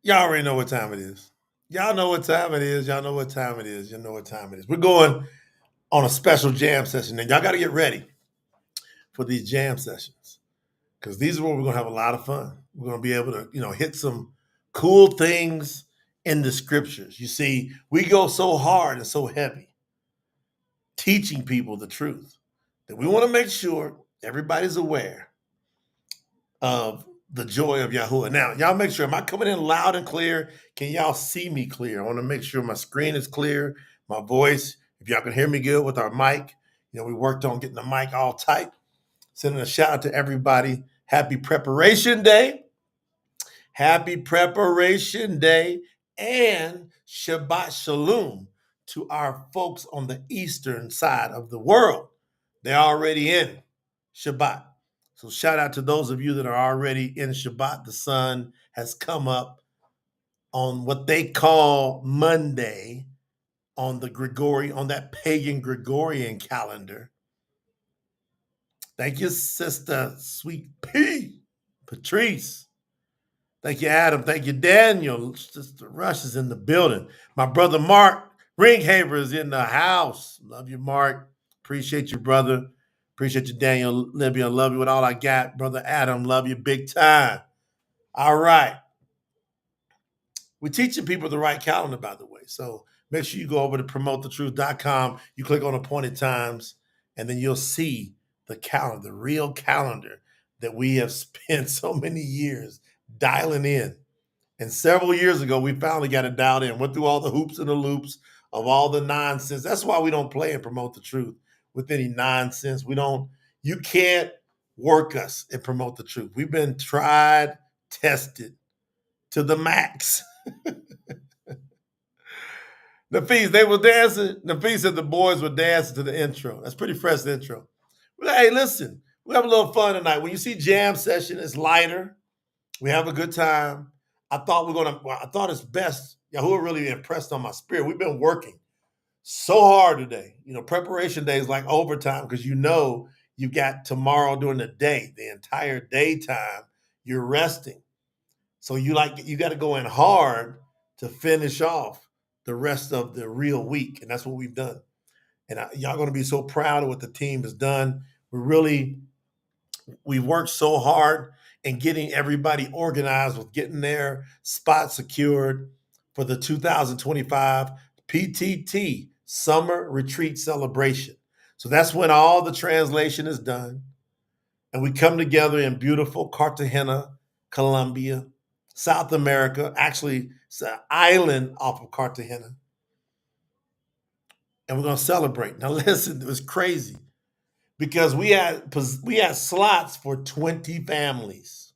Y'all already know what time it is. Y'all know what time it is. Y'all know what time it is. You know what time it is. We're going on a special jam session, and y'all got to get ready for these jam sessions because these are where we're going to have a lot of fun. We're going to be able to, hit some cool things in the scriptures. You see, we go so hard and so heavy teaching people the truth that we want to make sure everybody's aware of the joy of Yahuwah. Now, y'all make sure, am I coming in loud and clear? Can y'all see me clear? I want to make sure my screen is clear, my voice. If y'all can hear me good with our mic, we worked on getting the mic all tight. Sending a shout out to everybody. Happy Preparation Day. Happy Preparation Day and Shabbat Shalom to our folks on the eastern side of the world. They're already in Shabbat. So shout out to those of you that are already in Shabbat. The sun has come up on what they call Monday on that pagan Gregorian calendar. Thank you, Sister Sweet P. Patrice. Thank you, Adam. Thank you, Daniel. Sister Rush is in the building. My brother Mark Ringhaver is in the house. Love you, Mark. Appreciate you, brother. Appreciate you, Daniel. Libya, love you with all I got. Brother Adam, love you big time. All right. We're teaching people the right calendar, by the way. So make sure you go over to promotethetruth.com. You click on appointed times, and then you'll see the calendar, the real calendar that we have spent so many years dialing in. And several years ago, we finally got it dialed in. Went through all the hoops and the loops of all the nonsense. That's why we don't play and promote the truth with any nonsense. You can't work us and promote the truth. We've been tried, tested to the max. Nafis, they were dancing. Nafis said the boys were dancing to the intro. That's pretty fresh intro. But hey, listen, we have a little fun tonight. When you see jam session, it's lighter. We have a good time. I thought it's best. Yahuwah really impressed on my spirit. We've been working so hard today. Preparation day is like overtime because you've got tomorrow during the day, the entire daytime, you're resting. So you got to go in hard to finish off the rest of the real week. And that's what we've done. And y'all going to be so proud of what the team has done. We've worked so hard in getting everybody organized with getting their spot secured for the 2025 PTT Summer Retreat Celebration. So that's when all the translation is done. And we come together in beautiful Cartagena, Colombia, South America. Actually, it's an island off of Cartagena. And we're going to celebrate. Now, listen, it was crazy because we had slots for 20 families.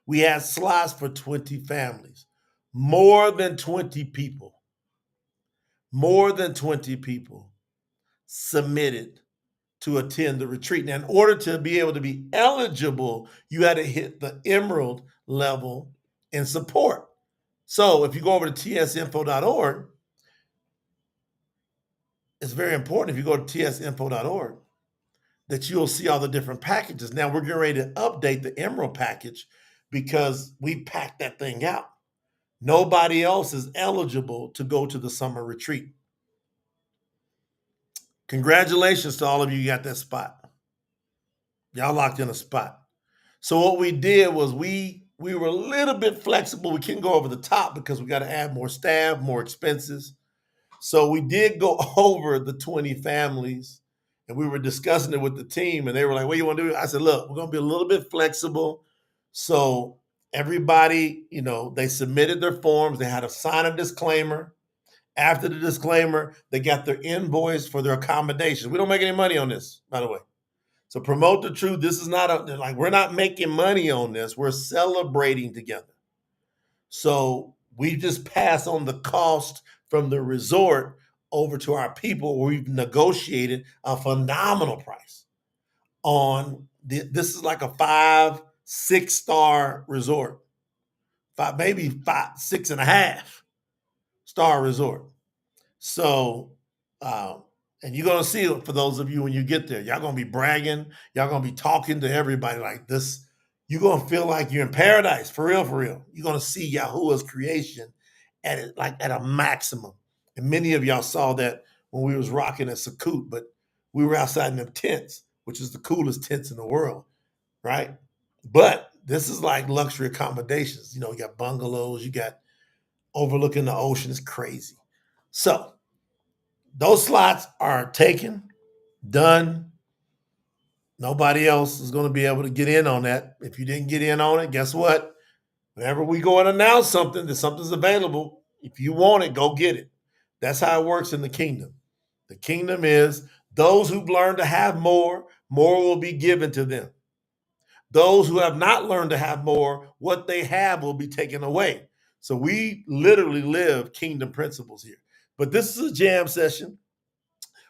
We had slots for 20 families. More than 20 people. More than 20 people submitted to attend the retreat. Now, in order to be able to be eligible, you had to hit the emerald level in support. So if you go over to tsinfo.org, it's very important if you go to tsinfo.org that you'll see all the different packages. Now we're getting ready to update the emerald package because we packed that thing out. Nobody else is eligible to go to the summer retreat. Congratulations to all of you who got that spot. Y'all locked in a spot. So what we did was we were a little bit flexible. We couldn't go over the top because we got to add more staff, more expenses. So we did go over the 20 families, and we were discussing it with the team, and they were like, what do you want to do? I said, look, we're going to be a little bit flexible. So everybody, they submitted their forms. They had to sign a disclaimer. After the disclaimer, they got their invoice for their accommodations. We don't make any money on this, by the way. So promote the truth. This is not we're not making money on this. We're celebrating together. So we just pass on the cost from the resort over to our people where we've negotiated a phenomenal price on this is like a 5-6 star resort. Maybe 6.5 star resort. So and you're going to see it for those of you when you get there. Y'all going to be bragging. Y'all going to be talking to everybody like this. you're going to feel like you're in paradise, for real, for real. You're going to see Yahuwah's creation at a maximum. And many of y'all saw that when we was rocking at Sukkot, but we were outside in them tents, which is the coolest tents in the world, right? But this is like luxury accommodations. You know, you got bungalows, you got overlooking the ocean. It's crazy. So those slots are taken, done. Nobody else is going to be able to get in on that. If you didn't get in on it, guess what? Whenever we go and announce something that something's available, if you want it, go get it. That's how it works in the kingdom. The kingdom is those who've learned to have more, more will be given to them. Those who have not learned to have more, what they have will be taken away. So we literally live kingdom principles here. But this is a jam session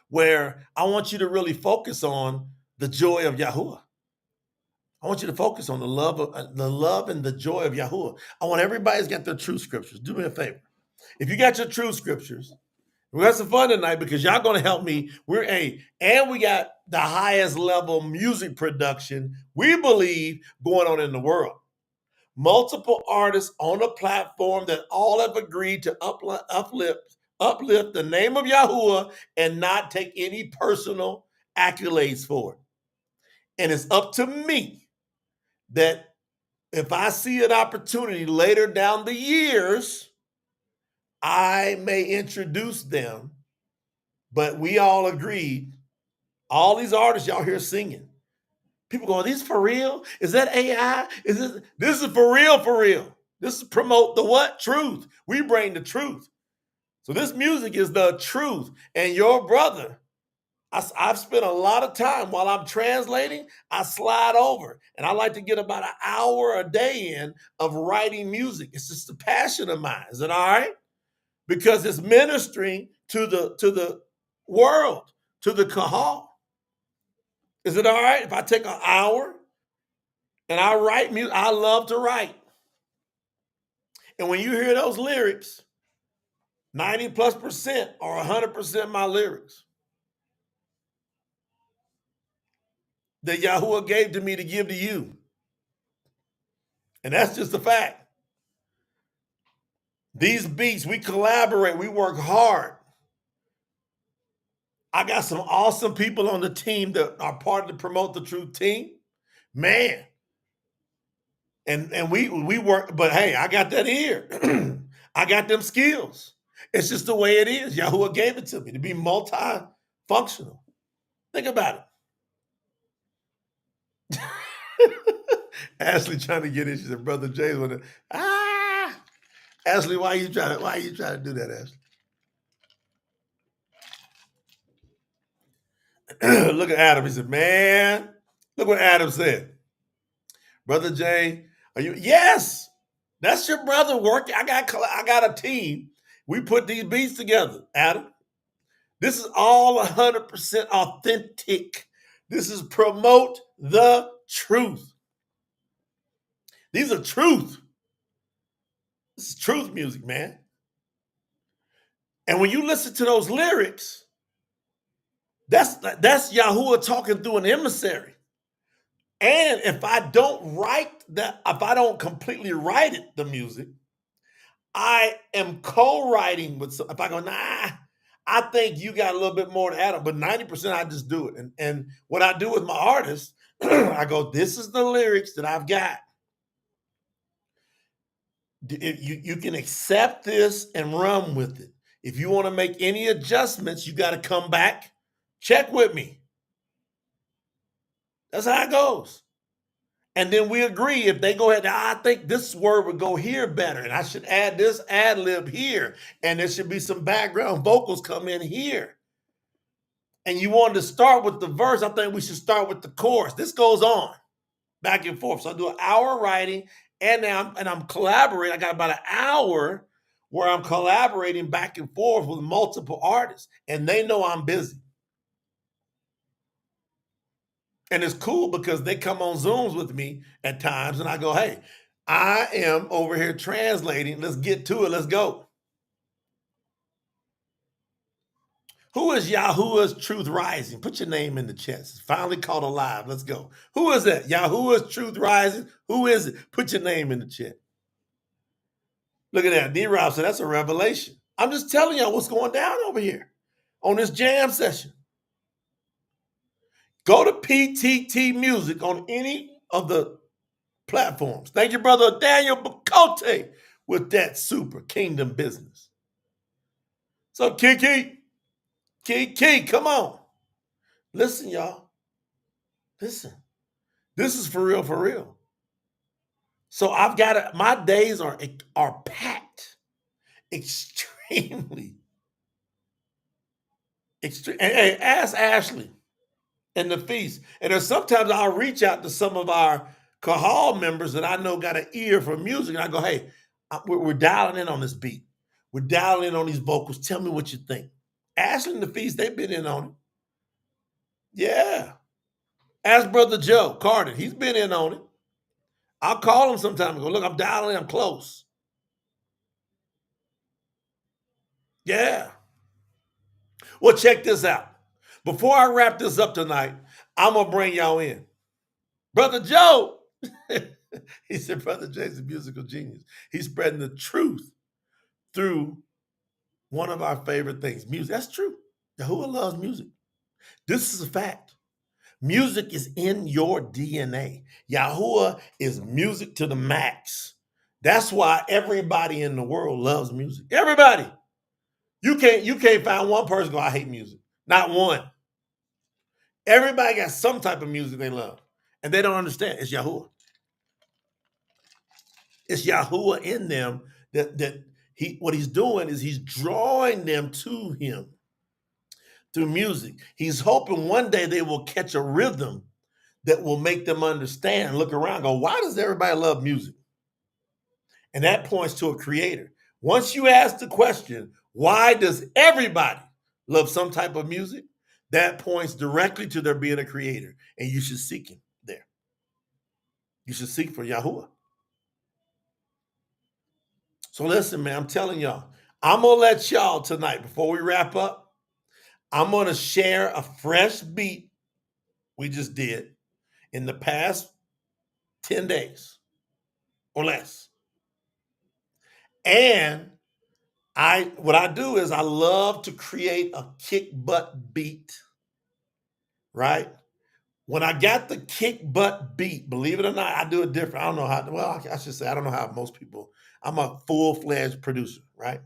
where I want you to really focus on the joy of Yahuwah. I want you to focus on the love and the joy of Yahuwah. I want everybody's got their truth scriptures. Do me a favor. If you got your truth scriptures, we got some fun tonight because y'all going to help me. And we got the highest level music production we believe going on in the world. Multiple artists on a platform that all have agreed to uplift the name of Yahuwah and not take any personal accolades for it. And it's up to me that if I see an opportunity later down the years, I may introduce them. But we all agreed, all these artists y'all hear singing, people going, these for real? Is that AI? This is for real, for real. This is promote the what? Truth. We bring the truth. So this music is the truth. And your brother, I've spent a lot of time while I'm translating, I slide over. And I like to get about an hour a day in of writing music. It's just a passion of mine. Is it all right? Because it's ministering to the world, to the kahal. Is it all right if I take an hour and I write music? I love to write. And when you hear those lyrics, 90+% or 100% my lyrics that Yahuwah gave to me to give to you. And that's just a fact. These beats, we collaborate, we work hard. I got some awesome people on the team that are part of the Promote the Truth team. Man. And we work, but hey, I got that ear. I got them skills. It's just the way it is. Yahuwah gave it to me to be multifunctional. Think about it. Ashley trying to get in. She said, Brother Jay's with it. Ashley, why are you trying to do that, Ashley? Look at Adam. He said, man, look what Adam said. Brother Jay, are you? Yes, that's your brother working. I got a team. We put these beats together, Adam. This is all 100% authentic. This is promote the truth. These are truth. This is truth music, man. And when you listen to those lyrics, that's Yahuwah talking through an emissary. And if I don't completely write it, the music, I am co-writing with if I go, I think you got a little bit more to add on, but 90% I just do it. And what I do with my artists, I go, this is the lyrics that I've got. You can accept this and run with it. If you want to make any adjustments, you got to come back, check with me. That's how it goes. And then we agree if they go ahead, I think this word would go here better, and I should add this ad lib here, and there should be some background vocals come in here. And you wanted to start with the verse, I think we should start with the chorus. This goes on back and forth. So I do an hour writing, and I'm collaborating. I got about an hour where I'm collaborating back and forth with multiple artists, and they know I'm busy. And it's cool because they come on Zooms with me at times, and I go, hey, I am over here translating. Let's get to it. Let's go. Who is Yahuah's Truth Rising? Put your name in the chat. It's finally caught alive. Let's go. Who is that? Yahuah's Truth Rising? Who is it? Put your name in the chat. Look at that. D-Rob said that's a revelation. I'm just telling y'all what's going down over here on this jam session. Go to PTT Music on any of the platforms. Thank you, brother Daniel Bacote, with that super kingdom business. So, Kiki, come on. Listen, y'all. Listen. This is for real, for real. So I've got to, my days are packed extremely. Hey, ask Ashley and the feast. And then sometimes I'll reach out to some of our Kahal members that I know got an ear for music. And I go, hey, we're dialing in on this beat. We're dialing in on these vocals. Tell me what you think. Ashley and the feast, they've been in on it. Yeah. Ask Brother Joe Carter. He's been in on it. I'll call him sometime and go, look, I'm dialing in. I'm close. Yeah. Well, check this out. Before I wrap this up tonight, I'm going to bring y'all in. Brother Joe, he said, Brother Jay's a musical genius. He's spreading the truth through one of our favorite things, music. That's true. Yahuah loves music. This is a fact. Music is in your DNA. Yahuah is music to the max. That's why everybody in the world loves music. Everybody. You can't find one person go, I hate music. Not one. Everybody got some type of music they love. And they don't understand. It's Yahuah. It's Yahuah in them that what he's doing is he's drawing them to him through music. He's hoping one day they will catch a rhythm that will make them understand, look around, go, why does everybody love music? And that points to a creator. Once you ask the question, why does everybody love some type of music? That points directly to there being a creator. And you should seek him there. You should seek for Yahuah. So listen, man, I'm telling y'all, I'm going to let y'all tonight, before we wrap up, I'm going to share a fresh beat we just did in the past 10 days or less. And what I do is I love to create a kick butt beat, right? When I got the kick butt beat, believe it or not, I do it different. I don't know how, well, I should say, I don't know how most people, I'm a full-fledged producer, right?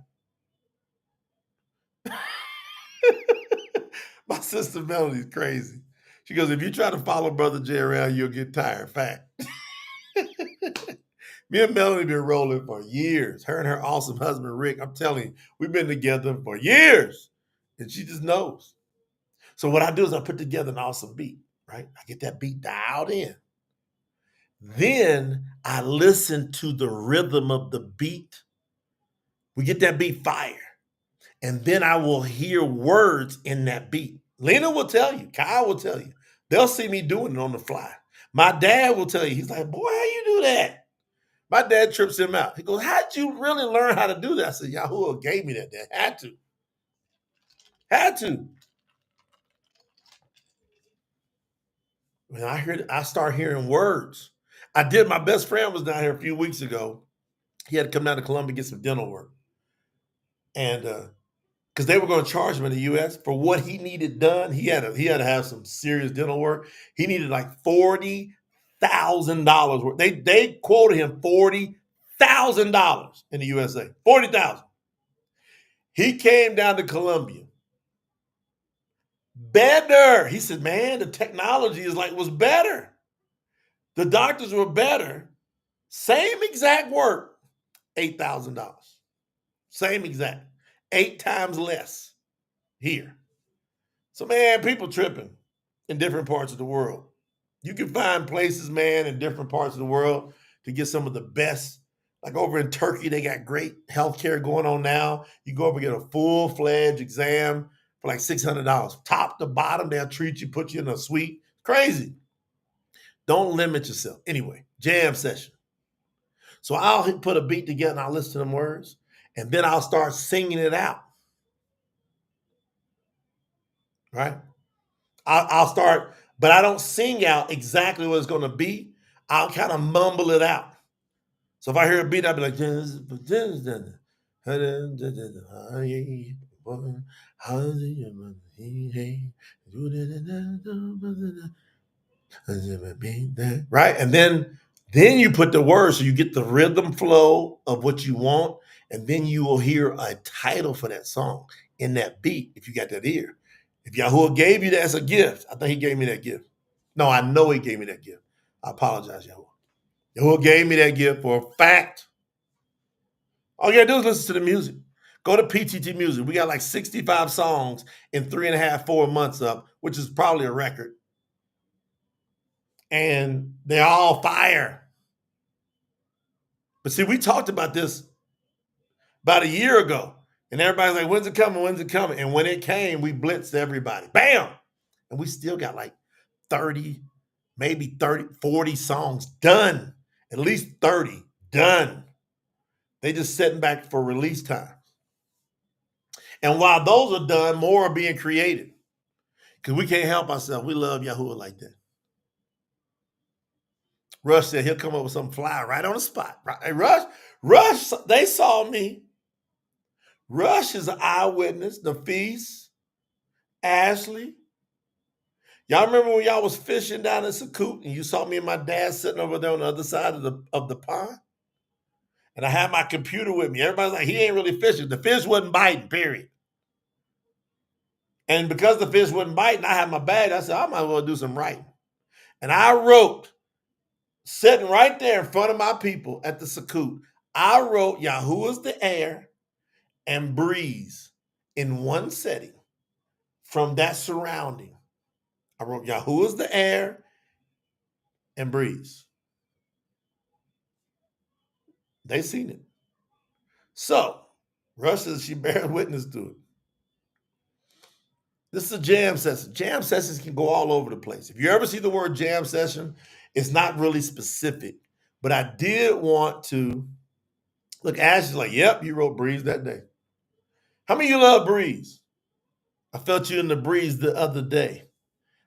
My sister Melody's crazy. She goes, if you try to follow Brother Jay around, you'll get tired. Fact. Me and Melody been rolling for years. Her and her awesome husband, Rick, I'm telling you, we've been together for years. And she just knows. So what I do is I put together an awesome beat, right? I get that beat dialed in. Then I listen to the rhythm of the beat. We get that beat fire. And then I will hear words in that beat. Lena will tell you. Kyle will tell you. They'll see me doing it on the fly. My dad will tell you. He's like, boy, how you do that? My dad trips him out. He goes, how'd you really learn how to do that? I said, Yahuah gave me that. Dad. Had to. When I start hearing words. I did. My best friend was down here a few weeks ago. He had to come down to Columbia and get some dental work. And because they were going to charge him in the U.S. for what he needed done, he had to have some serious dental work. He needed like $40,000 worth. They quoted him $40,000 in the USA. $40,000. He came down to Columbia. Better. He said, man, the technology was better. The doctors were better. Same exact work, $8,000. Same exact. 8 times less here. So, man, people tripping in different parts of the world. You can find places, man, in different parts of the world to get some of the best. Like over in Turkey, they got great healthcare going on now. You go over and get a full-fledged exam for like $600. Top to bottom, they'll treat you, put you in a suite. Crazy. Don't limit yourself. Anyway, jam session. So I'll put a beat together and I'll listen to them words, and then I'll start singing it out. right? I'll start, but I don't sing out exactly what it's going to be. I'll kind of mumble it out. So if I hear a beat, I'll be like, right? And then you put the words so you get the rhythm flow of what you want, and then you will hear a title for that song in that beat if you got that ear. If Yahuwah gave you that as a gift, I think he gave me that gift. No, I know he gave me that gift. I apologize, Yahuwah. Yahuwah gave me that gift for a fact. All you gotta do is listen to the music. Go to PTT Music. We got like 65 songs in 3.5, 4 months up, which is probably a record. And they're all fire. But see, we talked about this about a year ago. And everybody's like, when's it coming? When's it coming? And when it came, we blitzed everybody. Bam! And we still got like 30, maybe 30, 40 songs done. At least 30 done. They just sitting back for release time. And while those are done, more are being created. Because we can't help ourselves. We love Yahuwah like that. Rush said he'll come up with something fly right on the spot. Right? Hey, Rush, they saw me. Rush is an eyewitness. The feast, Ashley. Y'all remember when y'all was fishing down in Sakut and you saw me and my dad sitting over there on the other side of the pond? And I had my computer with me. Everybody's like, he ain't really fishing. The fish wasn't biting, period. And because the fish wasn't biting, I had my bag. I said, I might as well do some writing. And I wrote, sitting right there in front of my people at the Sakut, I wrote Yahuwah's the air and breeze in one setting from that surrounding. I wrote Yahuwah's the air and breeze. They seen it. So, Rush says she bears witness to it. This is a jam session. Jam sessions can go all over the place. If you ever see the word jam session, it's not really specific. But I did want to look. Ash is like, yep, you wrote breeze that day. How many of you love breeze? I felt you in the breeze the other day.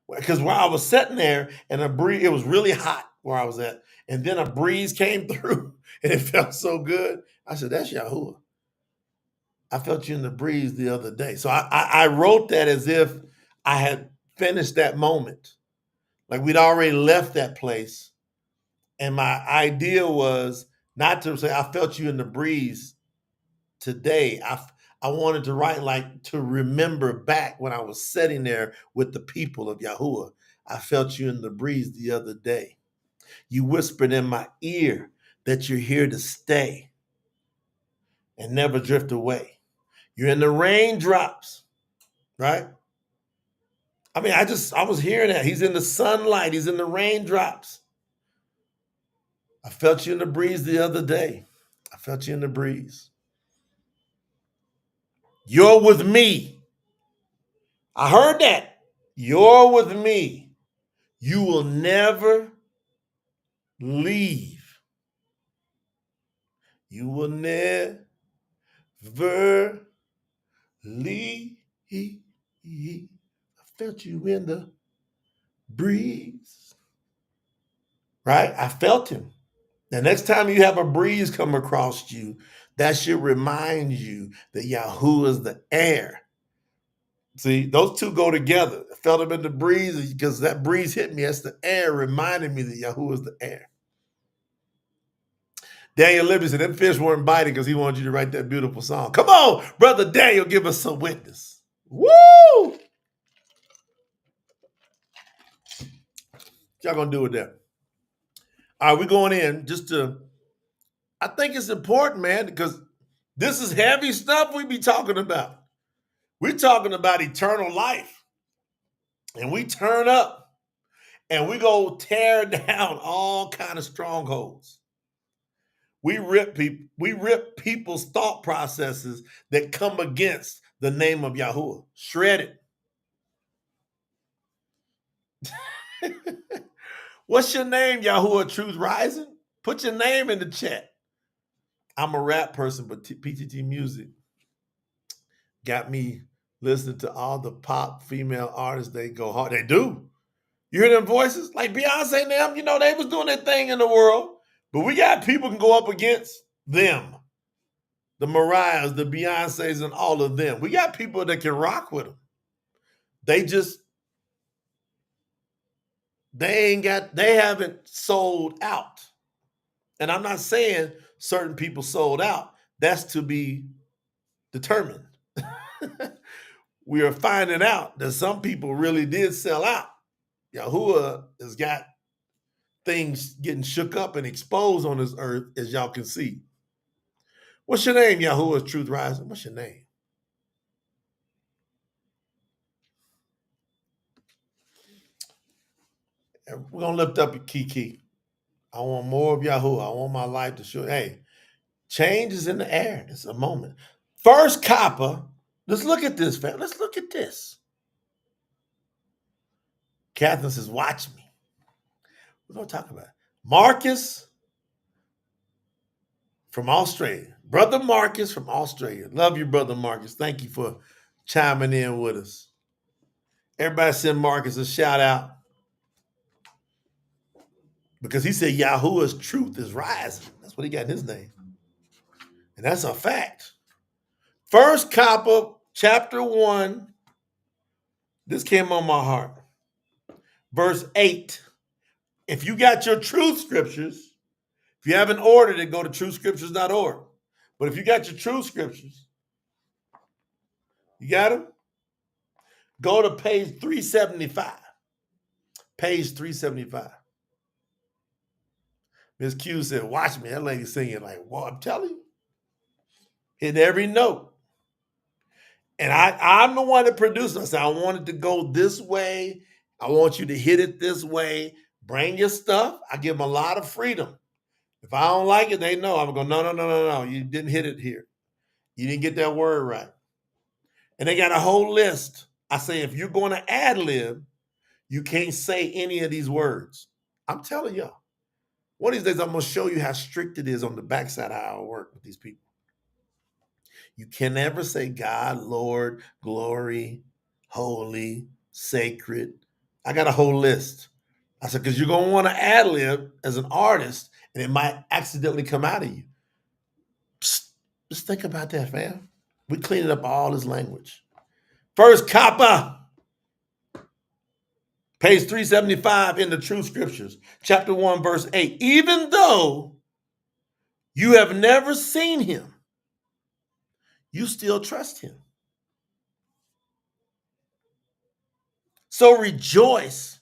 Because while I was sitting there and a breeze, it was really hot where I was at. And then a breeze came through and it felt so good. I said, that's Yahuwah. I felt you in the breeze the other day. So I wrote that as if I had finished that moment. Like we'd already left that place. And my idea was not to say, I felt you in the breeze today. I wanted to write like to remember back when I was sitting there with the people of Yahuwah. I felt you in the breeze the other day. You whispered in my ear that you're here to stay and never drift away. You're in the raindrops, right? I mean, I was hearing that. He's in the sunlight. He's in the raindrops. I felt you in the breeze the other day. I felt you in the breeze. You're with me. I heard that. You're with me. You will never leave. You will never leave. I felt you in the breeze. Right? I felt him. The next time you have a breeze come across you, that should remind you that Yahuwah is the air. See, those two go together. I felt him in the breeze because that breeze hit me. That's the air reminding me that Yahuwah is the air. Daniel Libby said, them fish weren't biting because he wanted you to write that beautiful song. Come on, Brother Daniel, give us some witness. Woo! What y'all gonna do with that? All right, we're going in I think it's important, man, because this is heavy stuff we be talking about. We're talking about eternal life. And we turn up and we go tear down all kind of strongholds. We rip people's thought processes that come against the name of Yahuwah. Shred it. What's your name, Yahuwah Truth Rising? Put your name in the chat. I'm a rap person, but PTT music got me Listening to all the pop female artists, they go hard. They do. You hear them voices? Like Beyonce and them, they was doing their thing in the world. But we got people can go up against them. The Mariahs, the Beyoncés, and all of them. We got people that can rock with them. They haven't sold out. And I'm not saying certain people sold out. That's to be determined. We are finding out that some people really did sell out. Yahuah has got things getting shook up and exposed on this earth, as y'all can see. What's your name, Yahuah's Truth Rising? What's your name? And we're going to lift up your Kiki. I want more of Yahuah. I want my life to show, hey, change is in the air. It's a moment. First copper. Let's look at this, fam. Let's look at this. Catherine says, watch me. We're going to talk about it. Marcus from Australia. Brother Marcus from Australia. Love you, Brother Marcus. Thank you for chiming in with us. Everybody send Marcus a shout out. Because he said Yahuah's truth is rising. That's what he got in his name. And that's a fact. First copper, chapter 1. This came on my heart. Verse 8. If you got your truth scriptures, if you haven't ordered it, go to truthscriptures.org. But if you got your truth scriptures, you got them? Go to page 375. Page 375. Miss Q said, watch me. That lady singing like, well, I'm telling you. Hit every note. And I'm the one that produced it. I said, I want it to go this way. I want you to hit it this way. Bring your stuff. I give them a lot of freedom. If I don't like it, they know. I'm going to go, no. You didn't hit it here. You didn't get that word right. And they got a whole list. I say, if you're going to ad lib, you can't say any of these words. I'm telling y'all. One of these days, I'm going to show you how strict it is on the backside of our work with these people. You can never say God, Lord, glory, holy, sacred. I got a whole list. I said, because you're going to want to ad lib as an artist, and it might accidentally come out of you. Psst, just think about that, fam. We cleaning up all this language. First copper. Page 375 in the Truth Scriptures, chapter 1, verse 8. Even though you have never seen him, you still trust him. So rejoice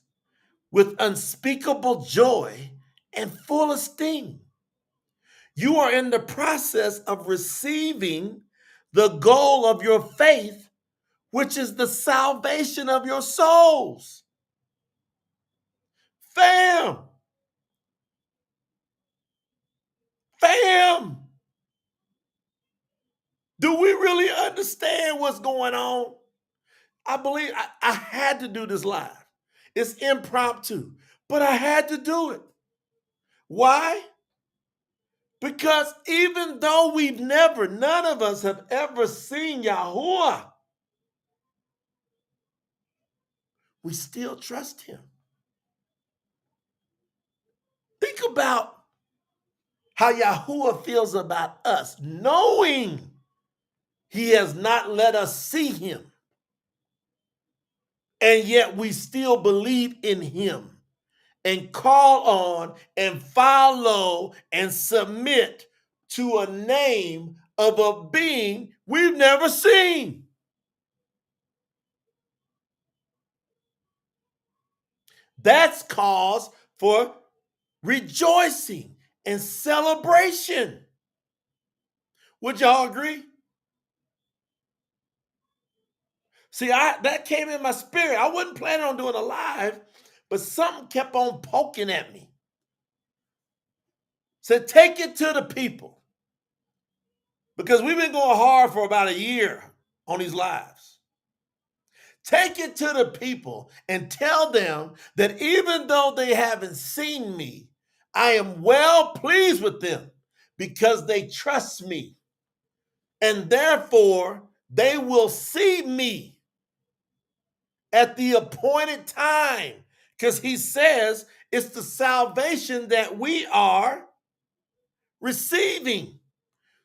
with unspeakable joy and full esteem. You are in the process of receiving the goal of your faith, which is the salvation of your souls. Fam. Do we really understand what's going on? I believe I had to do this live. It's impromptu, but I had to do it. Why? Because even though none of us have ever seen Yahuah, we still trust him. Think about how Yahuah feels about us, knowing he has not let us see him. And yet we still believe in him and call on and follow and submit to a name of a being we've never seen. That's cause for rejoicing and celebration. Would y'all agree? See, that came in my spirit. I wasn't planning on doing a live, but something kept on poking at me. Said, take it to the people. Because we've been going hard for about a year on these lives. Take it to the people and tell them that even though they haven't seen me, I am well pleased with them because they trust me. And therefore, they will see me at the appointed time. Because he says it's the salvation that we are receiving.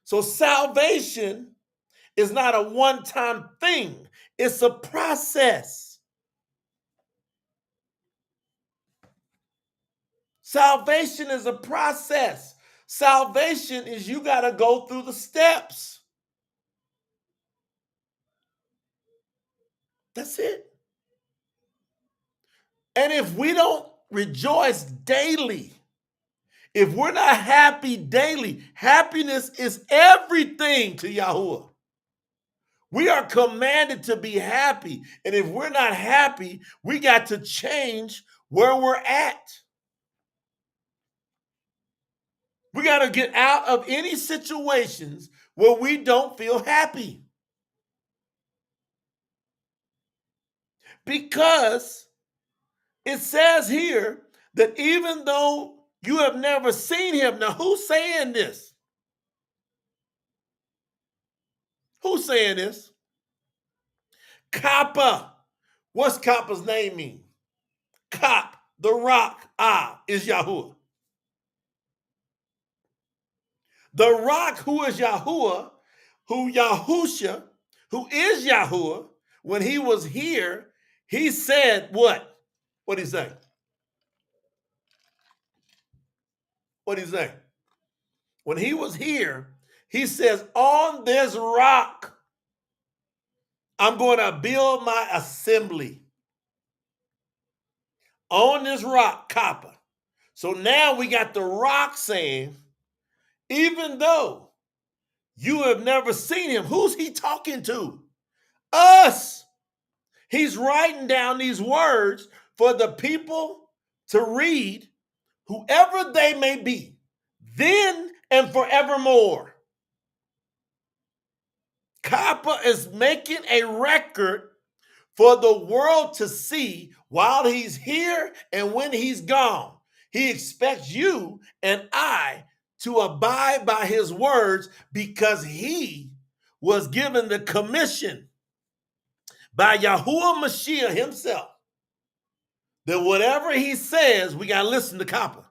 So salvation is not a one-time thing. It's a process. Salvation is a process. Salvation is you got to go through the steps. That's it. And if we don't rejoice daily, if we're not happy daily, happiness is everything to Yahuwah. We are commanded to be happy. And if we're not happy, we got to change where we're at. We got to get out of any situations where we don't feel happy. Because it says here that even though you have never seen him, now who's saying this? Who's saying this? Kappa. What's Kappa's name mean? Kap, the rock, is Yahuwah. The rock, who is Yahuwah, who Yahusha, who is Yahuwah, when he was here, he said what? What did he say? What did he say? When he was here, he says, on this rock, I'm going to build my assembly. On this rock, Kappa. So now we got the rock saying, even though you have never seen him, who's he talking to? Us. He's writing down these words for the people to read, whoever they may be, then and forevermore. Kappa is making a record for the world to see while he's here and when he's gone. He expects you and I to abide by his words because he was given the commission by Yahuwah Mashiach himself that whatever he says, we got to listen to Kappa.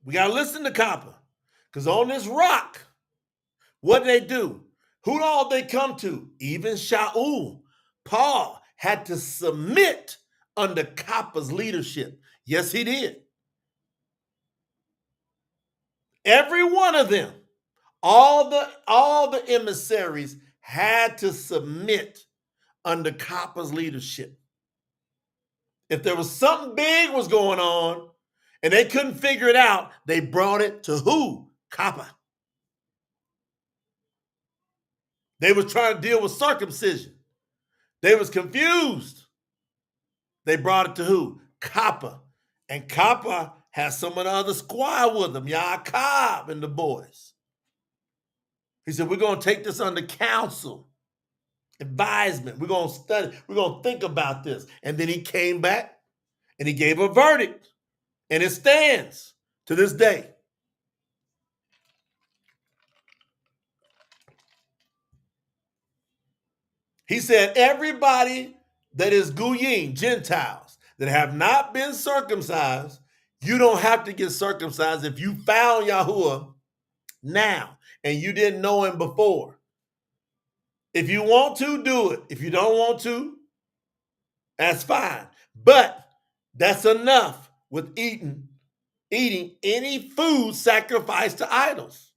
We got to listen to Kappa. Because on this rock, what did they do? Who all they come to? Even Shaul, Paul, had to submit under Kappa's leadership. Yes, he did. Every one of them, all the emissaries had to submit under Kappa's leadership. If there was something big was going on and they couldn't figure it out, they brought it to who? Kappa. They was trying to deal with circumcision. They was confused. They brought it to who? Kappa. And Kappa has some of the other squad with him, Yaakov and the boys. He said, we're going to take this under counsel, advisement. We're going to study. We're going to think about this. And then he came back and he gave a verdict. And it stands to this day. He said, everybody that is Goyim, Gentiles, that have not been circumcised, you don't have to get circumcised if you found Yahuwah now and you didn't know him before. If you want to, do it. If you don't want to, that's fine. But that's enough with eating any food sacrificed to idols.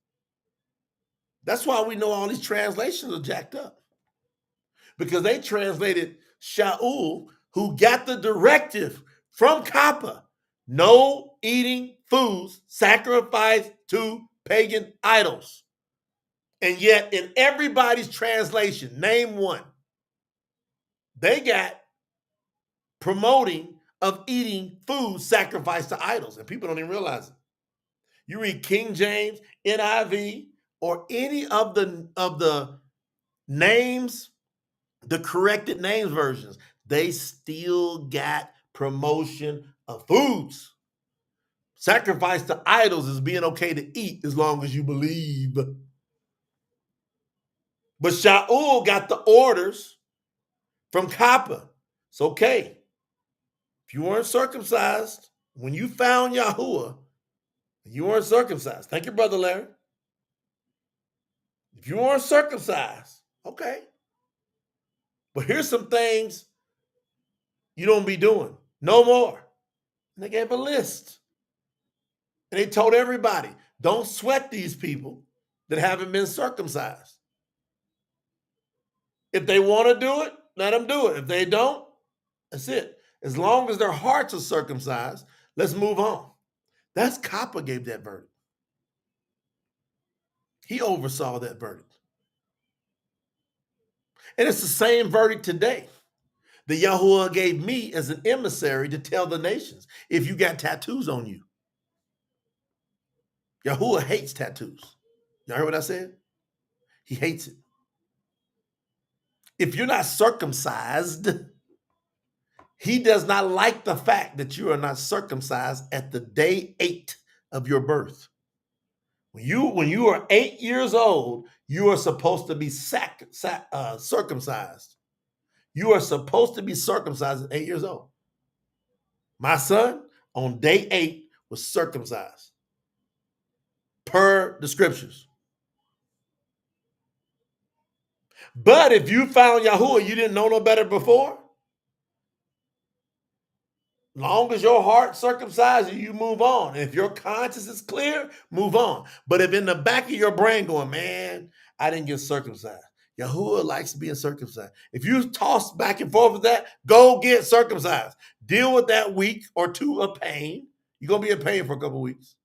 That's why we know all these translations are jacked up. Because they translated Shaul, who got the directive from Kappa, no eating foods sacrificed to pagan idols. And yet in everybody's translation, name one, they got promoting of eating food sacrificed to idols. And people don't even realize it. You read King James, NIV, or any of the names, the corrected names versions, they still got promotion of foods. Sacrifice to idols is being okay to eat as long as you believe. But Shaul got the orders from Kappa. It's okay. If you weren't circumcised, when you found Yahuwah, you weren't circumcised. Thank you, Brother Larry. If you weren't circumcised, okay. But here's some things you don't be doing. No more. And they gave a list. And they told everybody, don't sweat these people that haven't been circumcised. If they want to do it, let them do it. If they don't, that's it. As long as their hearts are circumcised, let's move on. That's Kappa gave that verdict. He oversaw that verdict. And it's the same verdict today that Yahuwah gave me as an emissary to tell the nations, if you got tattoos on you. Yahuwah hates tattoos. Y'all heard what I said? He hates it. If you're not circumcised, he does not like the fact that you are not circumcised at the day 8 of your birth. When you are 8 years old, you are supposed to be circumcised. You are supposed to be circumcised at 8 years old. My son, on day 8, was circumcised per the scriptures. But if you found Yahuwah, you didn't know no better before, long as your heart circumcised, you move on. And if your conscience is clear, move on. But if in the back of your brain going, man, I didn't get circumcised. Yahuwah likes being circumcised. If you toss back and forth with that, go get circumcised. Deal with that week or two of pain. You're going to be in pain for a couple of weeks.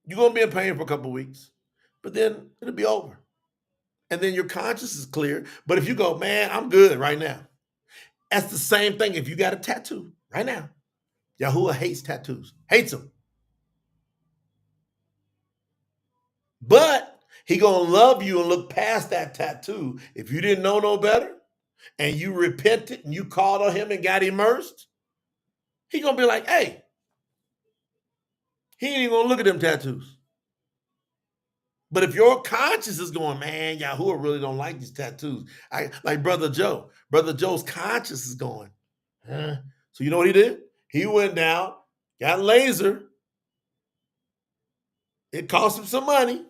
You're going to be in pain for a couple of weeks. But then it'll be over. And then your conscience is clear. But if you go, man, I'm good right now. That's the same thing if you got a tattoo right now. Yahuwah hates tattoos. Hates them. But he going to love you and look past that tattoo. If you didn't know no better and you repented and you called on him and got immersed, he going to be like, hey, he ain't even going to look at them tattoos. But if your conscience is going, man, Yahuwah really don't like these tattoos. Like Brother Joe. Brother Joe's conscience is going, huh? So you know what he did? He went down, got laser. It cost him some money.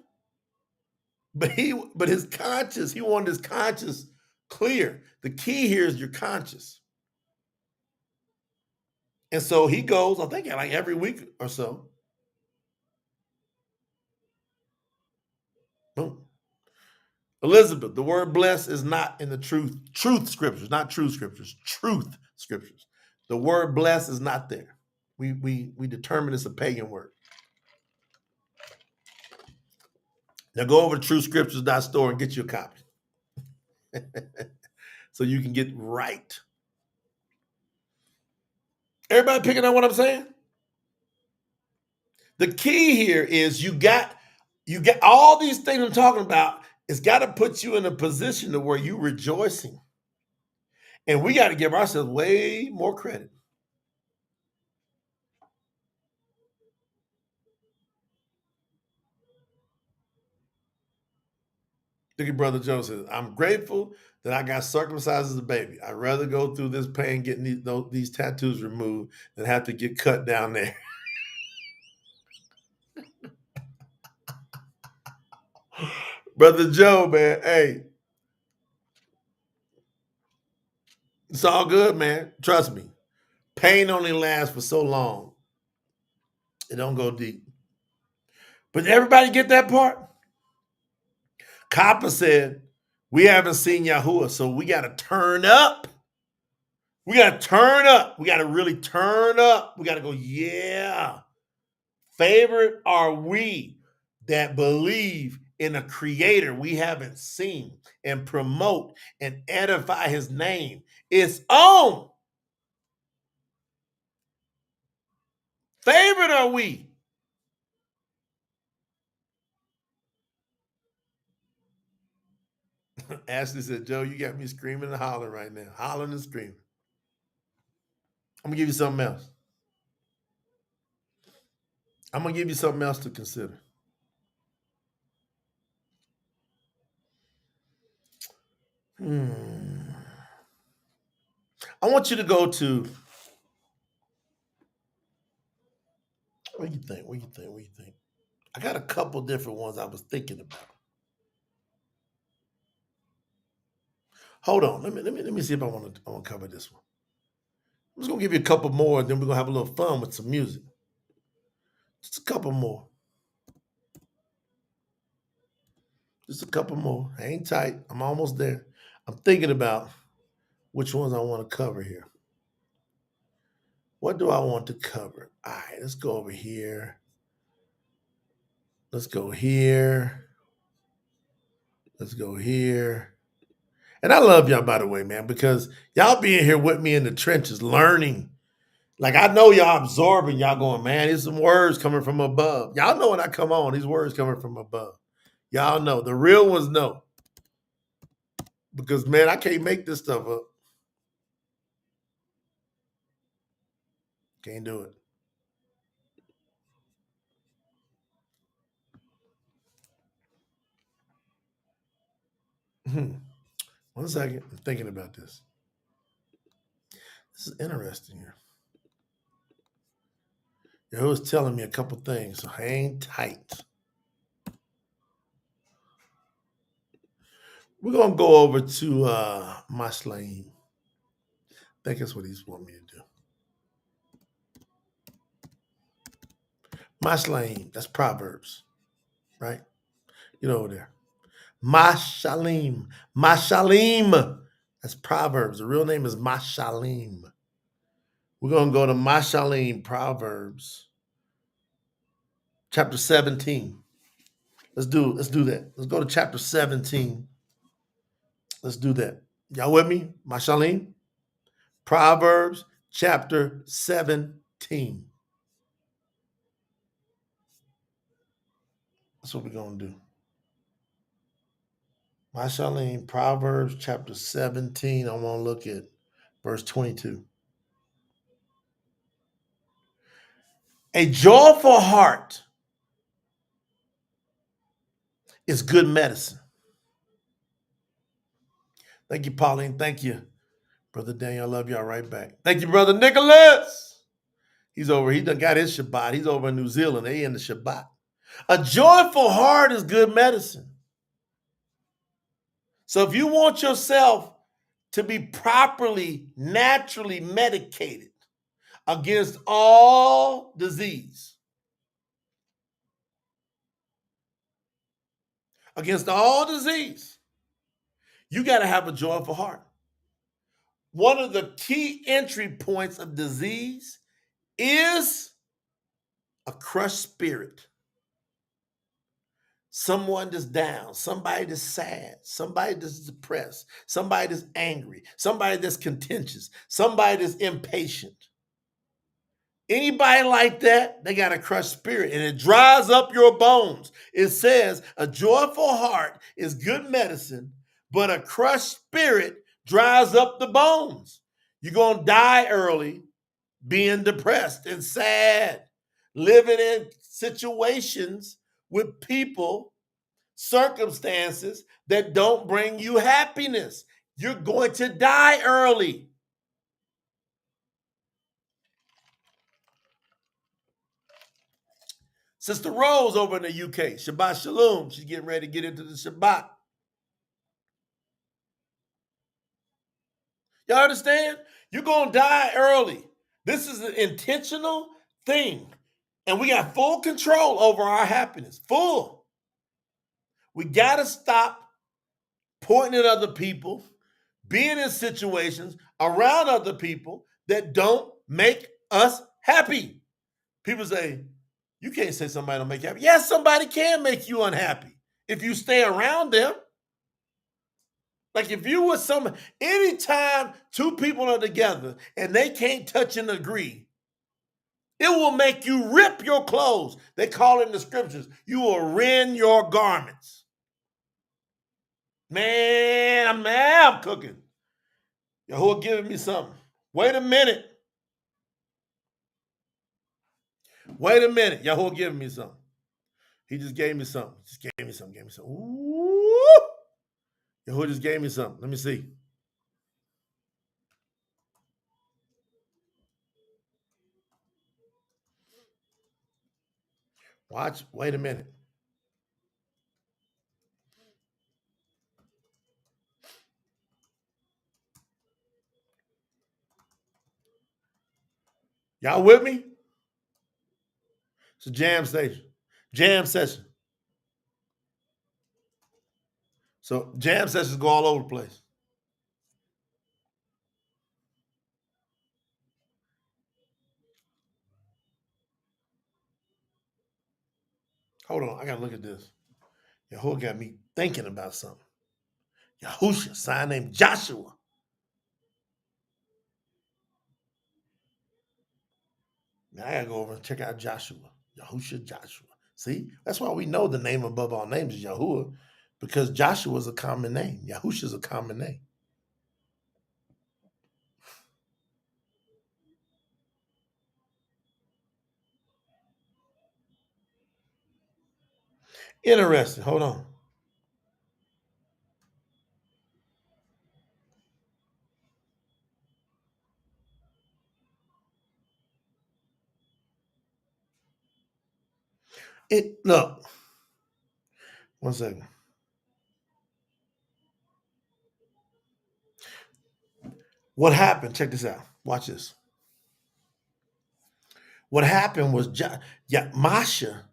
But his conscience, he wanted his conscience clear. The key here is your conscience. And so he goes, I think like every week or so. Boom. Elizabeth, the word blessed is not in the truth scriptures, not true scriptures, truth scriptures. The word blessed is not there. We determine it's a pagan word. Now go over to truthscriptures.store and get you a copy. So you can get right. Everybody picking up what I'm saying? The key here is you got all these things I'm talking about. It's got to put you in a position to where you're rejoicing. And we got to give ourselves way more credit. Look at Brother Joe says, I'm grateful that I got circumcised as a baby. I'd rather go through this pain getting these tattoos removed than have to get cut down there. Brother Joe, man, hey, it's all good, man. Trust me. Pain only lasts for so long. It don't go deep. But did everybody get that part? Kappa said, we haven't seen Yahuwah, so we got to turn up. We got to turn up. We got to really turn up. We got to go, yeah. Favored are we that believe in a creator we haven't seen and promote and edify his name. It's on. Favored are we. Ashley said, Joe, you got me screaming and hollering right now. Hollering and screaming. I'm going to give you something else. I'm going to give you something else to consider. I want you to go to, what do you think? What do you think? What do you think? I got a couple different ones I was thinking about. Hold on. Let me see if I want to cover this one. I'm just gonna give you a couple more, and then we're gonna have a little fun with some music. Just a couple more. Just a couple more. Hang tight. I'm almost there. I'm thinking about which ones I want to cover here. What do I want to cover? All right, let's go over here. Let's go here. Let's go here. And I love y'all, by the way, man, because y'all being here with me in the trenches, learning. Like, I know y'all absorbing, y'all going, man, there's some words coming from above. Y'all know when I come on, these words coming from above. Y'all know. The real ones know. Because, man, I can't make this stuff up. Can't do it. One second. I'm thinking about this. This is interesting here. Yahuah's telling me a couple things, so hang tight. We're going to go over to Mashlaim. I think that's what he's wanting me to do. Mashlaim, that's Proverbs, right? Get over there. Mashalim. Mashalim. That's Proverbs. The real name is Mashalim. We're going to go to Mashalim, Proverbs, chapter 17. Let's do that. Let's go to chapter 17. Let's do that. Y'all with me? Mashalim? Proverbs, chapter 17. That's what we're going to do. Mashalim, Proverbs, chapter 17. I want to look at verse 22. A joyful heart is good medicine. Thank you, Pauline. Thank you, Brother Daniel. I love y'all right back. Thank you, Brother Nicholas. He's over. He done got his Shabbat. He's over in New Zealand. They in the Shabbat. A joyful heart is good medicine. So if you want yourself to be properly, naturally medicated against all disease, you got to have a joyful heart. One of the key entry points of disease is a crushed spirit. Someone that's down, somebody that's sad, somebody that's depressed, somebody that's angry, somebody that's contentious, somebody that's impatient. Anybody like that, they got a crushed spirit and it dries up your bones. It says a joyful heart is good medicine, but a crushed spirit dries up the bones. You're going to die early being depressed and sad, living in situations with people, circumstances that don't bring you happiness. You're going to die early. Sister Rose over in the UK, Shabbat Shalom. She's getting ready to get into the Shabbat. Y'all understand? You're going to die early. This is an intentional thing. And we got full control over our happiness. Full. We got to stop pointing at other people, being in situations around other people that don't make us happy. People say, you can't say somebody don't make you happy. Yes, somebody can make you unhappy if you stay around them. Like if you were anytime two people are together and they can't touch and agree, it will make you rip your clothes. They call it in the scriptures, you will rend your garments. Man, I'm cooking. Yahuah giving me something. Wait a minute. Yahuah giving me something. He just gave me something. Ooh. Yahuwah just gave me something. Let me see. Watch. Wait a minute. Y'all with me? It's a jam station. Jam session. So jam sessions go all over the place. Hold on. I got to look at this. Yahuwah got me thinking about something. Yahusha, sign named Joshua. Now I got to go over and check out Joshua. Yahusha, Joshua. See, that's why we know the name above all names is Yahuwah, because Joshua is a common name. Yahusha is a common name. Interesting. Hold on. Look. 1 second. What happened? Check this out. Watch this. What happened was, Masha.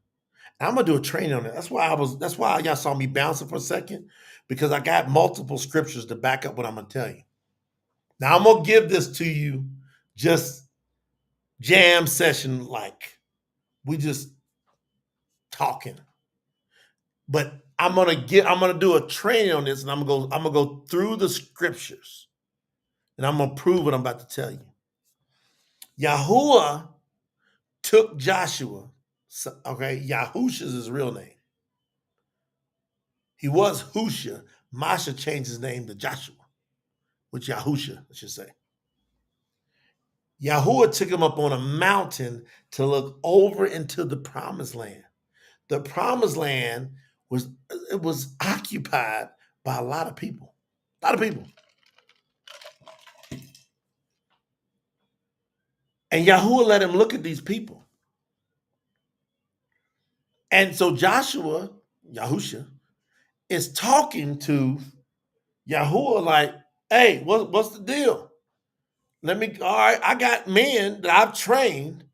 I'm gonna do a training on it. That's why y'all saw me bouncing for a second, because I got multiple scriptures to back up what I'm gonna tell you. Now I'm gonna give this to you just jam session, like we just talking. But I'm gonna do a training on this, and I'm gonna go through the scriptures, and I'm gonna prove what I'm about to tell you. Yahuwah took Joshua. Okay, Yahusha is his real name. He was Husha. Masha changed his name to Joshua, which Yahusha, I should say. Yahuwah took him up on a mountain to look over into the promised land. The promised land was occupied by a lot of people. A lot of people. And Yahuwah let him look at these people. And so Joshua, Yahusha, is talking to Yahuwah like, hey, what's the deal? All right, I got men that I've trained.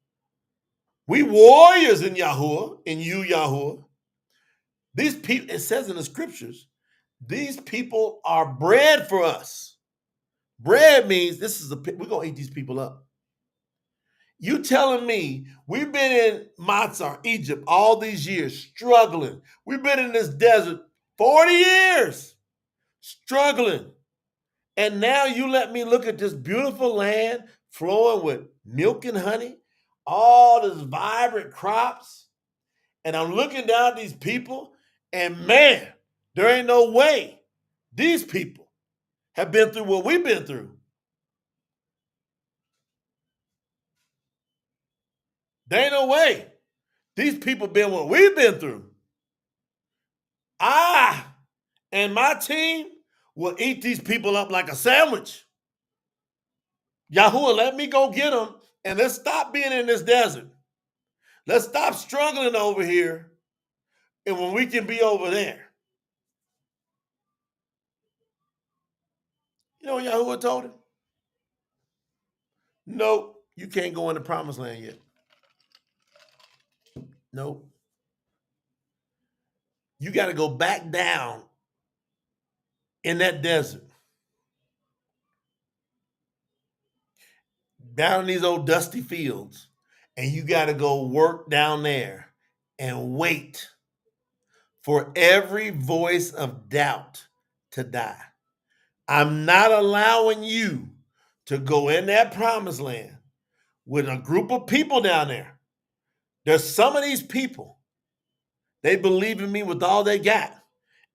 We warriors in Yahuwah, in you, Yahuwah. These people, it says in the scriptures, these people are bread for us. Bread means we're gonna eat these people up. You telling me we've been in Matzah, Egypt, all these years, struggling. We've been in this desert 40 years, struggling. And now you let me look at this beautiful land flowing with milk and honey, all these vibrant crops. And I'm looking down at these people, and man, there ain't no way these people have been through what we've been through. There ain't no way these people been what we've been through. I and my team will eat these people up like a sandwich. Yahuwah, let me go get them, and let's stop being in this desert. Let's stop struggling over here, and when we can be over there. You know what Yahuwah told him? Nope, you can't go in the promised land yet. Nope. You got to go back down in that desert, down in these old dusty fields, and you got to go work down there and wait for every voice of doubt to die. I'm not allowing you to go in that promised land with a group of people down there. There's some of these people, they believe in me with all they got.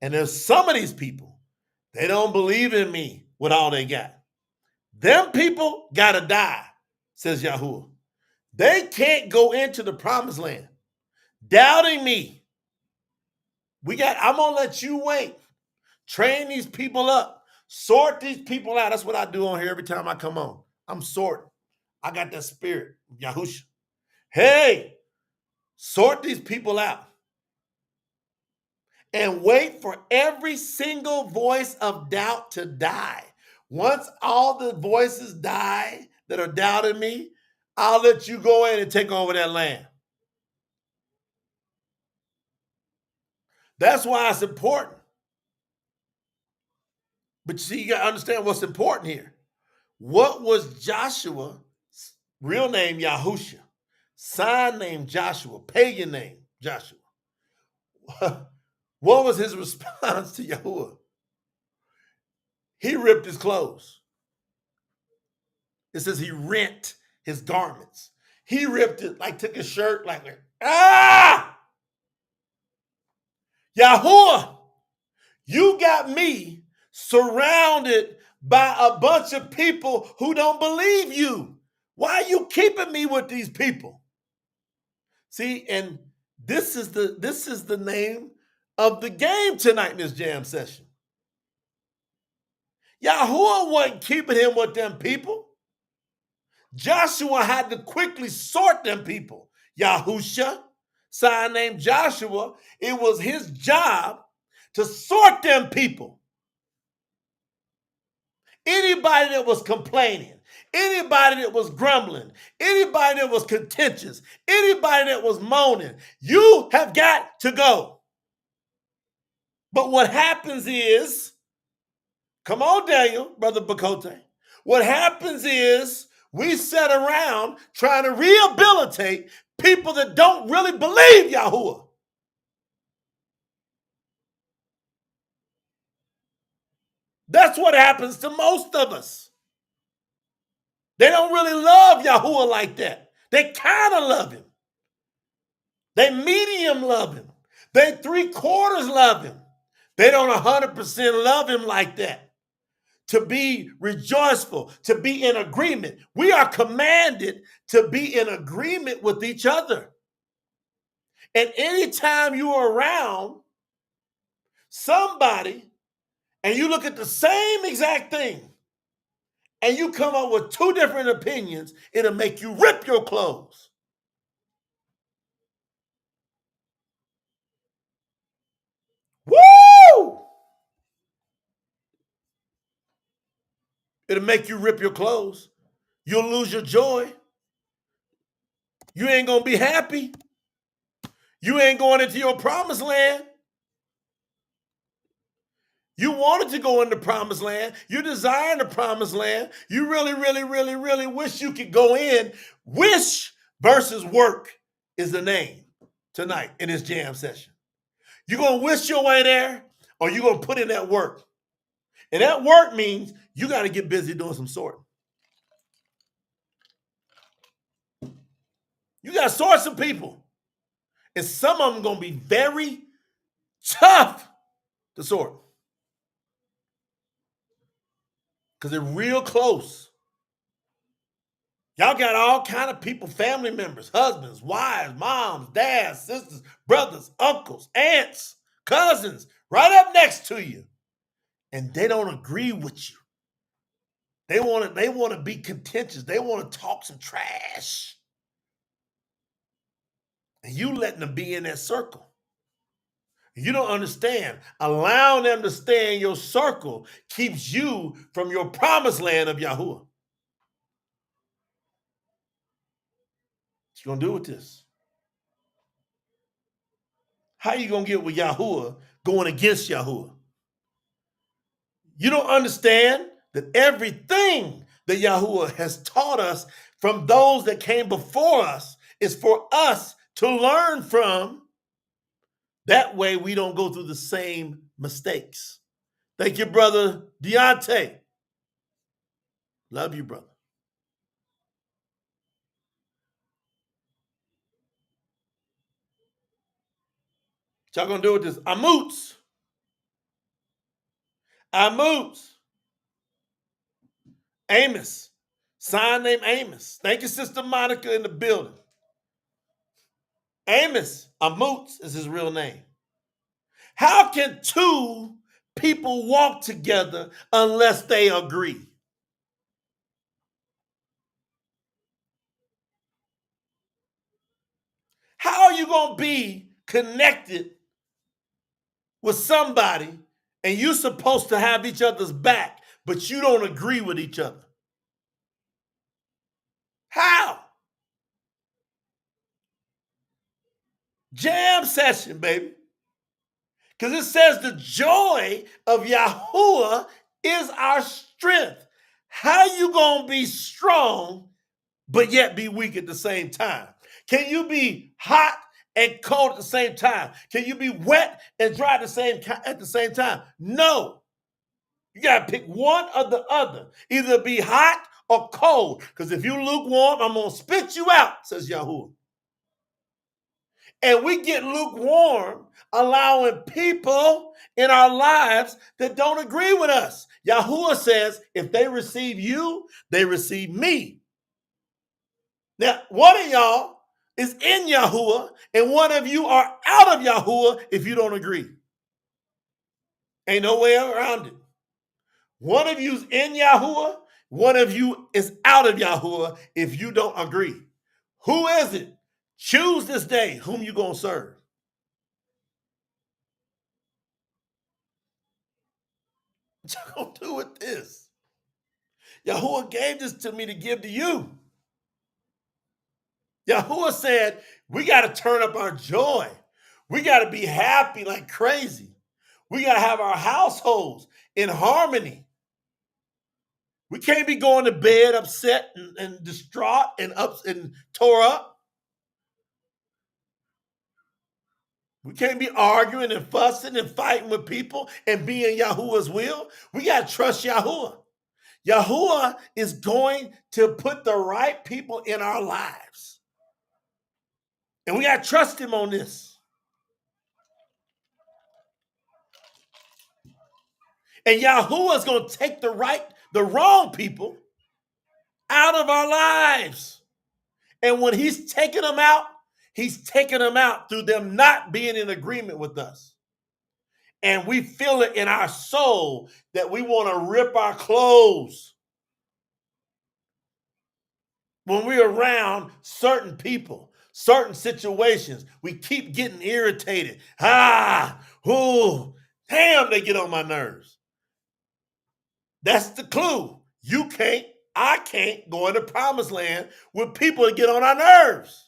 And there's some of these people, they don't believe in me with all they got. Them people gotta die, says Yahuwah. They can't go into the promised land doubting me. I'm gonna let you wait Train these people up. Sort these people out. That's what I do on here every time I come on. I'm sorting. I got that spirit, Yahusha. Hey, sort these people out. And wait for every single voice of doubt to die. Once all the voices die that are doubting me, I'll let you go in and take over that land. That's why it's important. But see, you got to understand what's important here. What was Joshua's real name? Yahusha. Sign name Joshua. Pagan name Joshua. What was his response to Yahuwah? He ripped his clothes. It says he rent his garments. He ripped it, like took his shirt, like, Yahuwah, you got me surrounded by a bunch of people who don't believe you. Why are you keeping me with these people? See, and this is the name of the game tonight in this jam session. Yahuwah wasn't keeping him with them people. Joshua had to quickly sort them people. Yahusha, sign named Joshua, it was his job to sort them people. Anybody that was complaining, anybody that was grumbling, anybody that was contentious, anybody that was moaning, you have got to go. But what happens is, come on, Daniel, Brother Bakote, what happens is we sit around trying to rehabilitate people that don't really believe Yahuwah. That's what happens to most of us. They don't really love Yahuwah like that. They kind of love him. They medium love him. They 3/4 love him. They don't 100% love him like that. To be rejoiceful, to be in agreement. We are commanded to be in agreement with each other. And anytime you are around somebody and you look at the same exact thing and you come up with two different opinions, it'll make you rip your clothes. Woo! It'll make you rip your clothes. You'll lose your joy. You ain't going to be happy. You ain't going into your promised land. You wanted to go into promised land. You desire the promised land. You really, really, really, really wish you could go in. Wish versus work is the name tonight in this jam session. You're going to wish your way there, or you're going to put in that work. And that work means you got to get busy doing some sorting. You got to sort some people. And some of them going to be very tough to sort. Because they're real close. Y'all got all kind of people, family members, husbands, wives, moms, dads, sisters, brothers, uncles, aunts, cousins, right up next to you. And they don't agree with you. They want to be contentious. They want to talk some trash. And you letting them be in that circle. You don't understand. Allowing them to stay in your circle keeps you from your promised land of Yahuwah. What you gonna do with this? How you gonna get with Yahuwah going against Yahuwah? You don't understand that everything that Yahuwah has taught us from those that came before us is for us to learn from. That way we don't go through the same mistakes. Thank you, Brother Deontay. Love you, brother. What y'all gonna do with this? Amutz. Amos. Sign name Amos. Thank you, Sister Monica in the building. Amos. Amutz is his real name. How can two people walk together unless they agree? How are you going to be connected with somebody and you're supposed to have each other's back, but you don't agree with each other? How? Jam session, baby. Because it says the joy of Yahuwah is our strength. How you going to be strong but yet be weak at the same time? Can you be hot and cold at the same time? Can you be wet and dry at the same time? No. You got to pick one or the other. Either be hot or cold. Because if you lukewarm, I'm going to spit you out, says Yahuwah. And we get lukewarm, allowing people in our lives that don't agree with us. Yahuwah says, if they receive you, they receive me. Now, one of y'all is in Yahuwah, and one of you are out of Yahuwah if you don't agree. Ain't no way around it. One of you's in Yahuwah, one of you is out of Yahuwah if you don't agree. Who is it? Choose this day whom you gonna serve. What you gonna do with this? Yahuwah gave this to me to give to you. Yahuwah said, we got to turn up our joy. We got to be happy like crazy. We got to have our households in harmony. We can't be going to bed upset and distraught and tore up. We can't be arguing and fussing and fighting with people and be in Yahuwah's will. We got to trust Yahuwah. Yahuwah is going to put the right people in our lives. And we got to trust him on this. And Yahuwah is going to take the wrong people out of our lives. And when he's taking them out through them not being in agreement with us. And we feel it in our soul that we want to rip our clothes when we're around certain people, certain situations. We keep getting irritated. Damn, they get on my nerves. That's the clue. I can't go in the promised land with people that get on our nerves.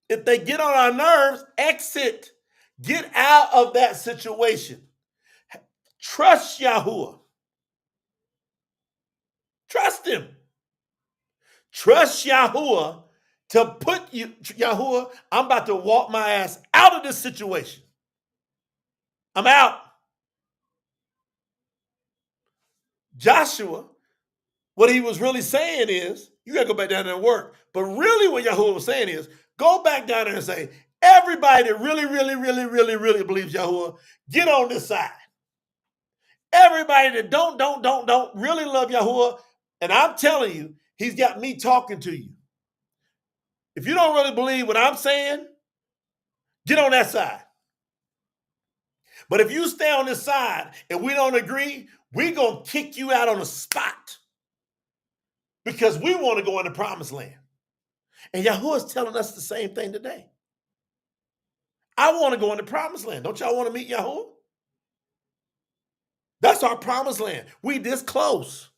If they get on our nerves, exit. Get out of that situation. Trust Yahuwah. Trust him. Trust Yahuwah to put you, Yahuwah, I'm about to walk my ass out of this situation. I'm out. Joshua, what he was really saying is, you got to go back down there and work. But really what Yahuwah was saying is, go back down there and say, everybody that really, really, really, really, really believes Yahuwah, get on this side. Everybody that don't really love Yahuwah, and I'm telling you, he's got me talking to you. If you don't really believe what I'm saying, get on that side. But if you stay on this side and we don't agree, we're going to kick you out on the spot because we want to go in the promised land. And Yahuwah is telling us the same thing today. I want to go in the promised land. Don't y'all want to meet Yahuwah? That's our promised land. We this close.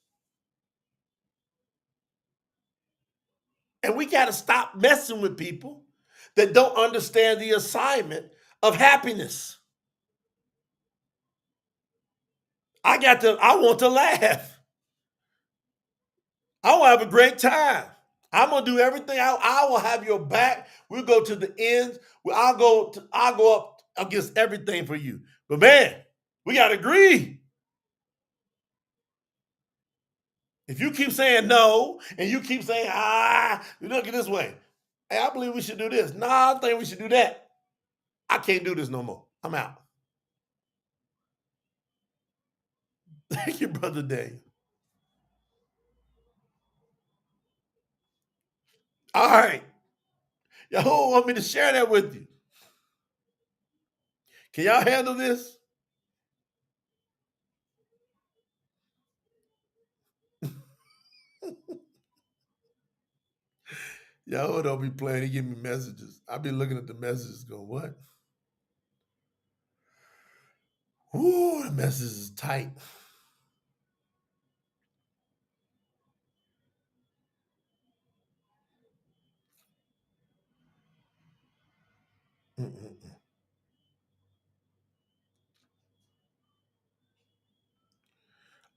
And we got to stop messing with people that don't understand the assignment of happiness. I want to laugh. I want to have a great time. I'm going to do everything. I will have your back. We'll go to the ends. I'll go up against everything for you. But man, we got to agree. If you keep saying no and you keep saying, you look at this way. Hey, I believe we should do this. Nah, I think we should do that. I can't do this no more. I'm out. Thank you, Brother Dave. All right. Yahuwah want me to share that with you. Can y'all handle this? Yahuah don't be playing. He give me messages. I be looking at the messages going, what? Ooh, the message is tight. Mm-mm-mm.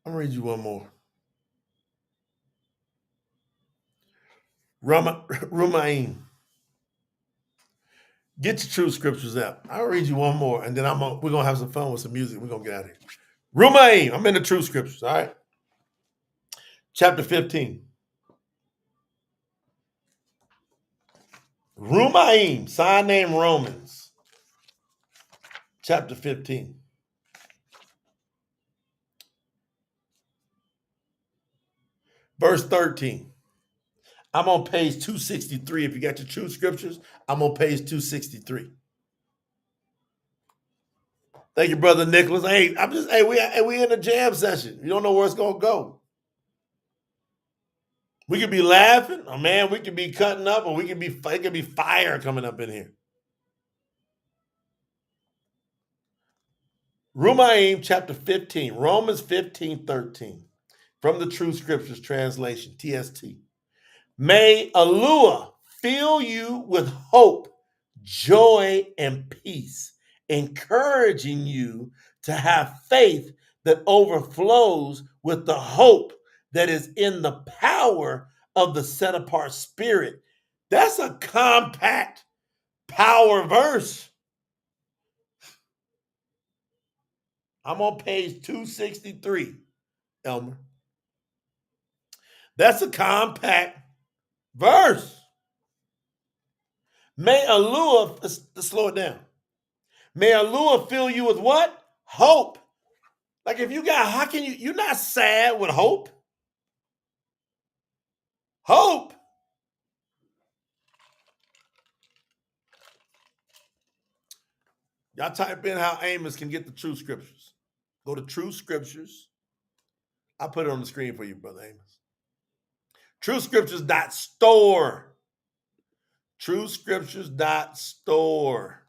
I'm going to read you one more. Rumaim. Get your Truth Scriptures out. I'll read you one more, and then we're going to have some fun with some music. We're going to get out of here. Rumaim. I'm in the Truth Scriptures, all right? Chapter 15. Rumaim, sign name Romans. Chapter 15. Verse 13. I'm on page 263. If you got your Truth Scriptures, I'm on page 263. Thank you, Brother Nicholas. Hey, we in a jam session. You don't know where it's gonna go. We could be laughing, or man, we could be cutting up, or it could be fire coming up in here. Rumaim chapter 15, Romans 15:13, from the Truth Scriptures translation, TST. May Yahuah fill you with hope, joy, and peace, encouraging you to have faith that overflows with the hope that is in the power of the set apart spirit. That's a compact power verse. I'm on page 263, Elmer. That's a compact verse. May Yahuah, let's slow it down. May Yahuah fill you with what? Hope. Like if you got, how can you're not sad with hope? Hope. Y'all type in how Amos can get the Truth Scriptures. Go to Truth Scriptures. I put it on the screen for you, Brother Amos. TruthScriptures.store. TruthScriptures.store.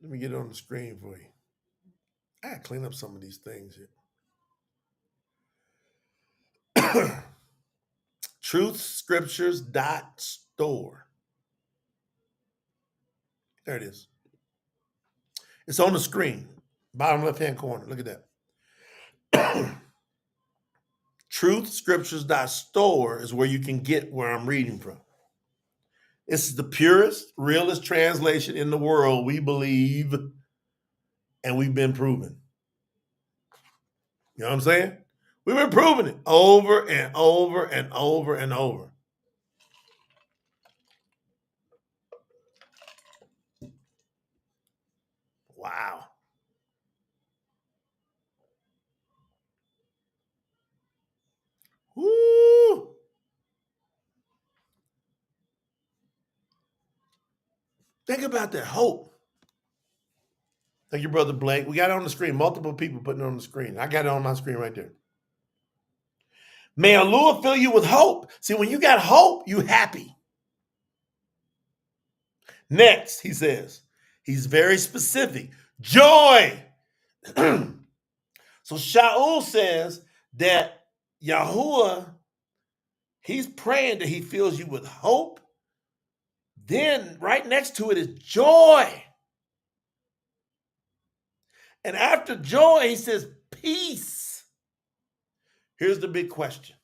Let me get it on the screen for you. I gotta clean up some of these things here. TruthScriptures.store. There it is. It's on the screen, bottom left-hand corner. Look at that. TruthScriptures.store is where you can get where I'm reading from. This is the purest, realest translation in the world, we believe, and we've been proven. You know what I'm saying? We've been proving it over and over and over and over. Wow. Woo! Think about that hope. Thank you, Brother Blake. We got it on the screen. Multiple people putting it on the screen. I got it on my screen right there. May Yahuah fill you with hope. See, when you got hope, you happy. Next, he says, he's very specific. Joy. So Shaul says that Yahuah, he's praying that he fills you with hope. Then right next to it is joy. And after joy, he says peace. Here's the big question.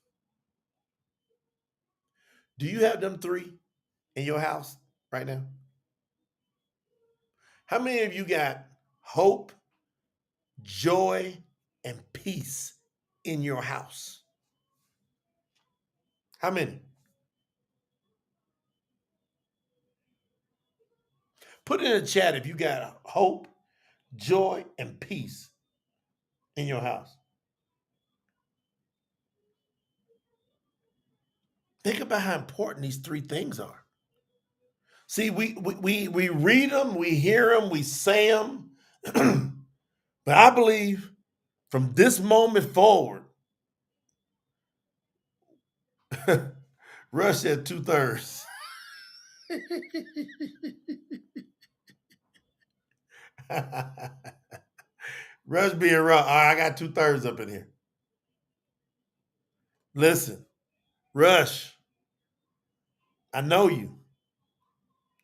Do you have them three in your house right now? How many of you got hope, joy, and peace in your house? How many? Put it in the chat if you got hope, joy, and peace in your house. Think about how important these three things are. See, we read them, we hear them, we say them. But I believe from this moment forward, Rush said 2/3. Rush being rough. All right, I got 2/3 up in here. Listen, Rush, I know you.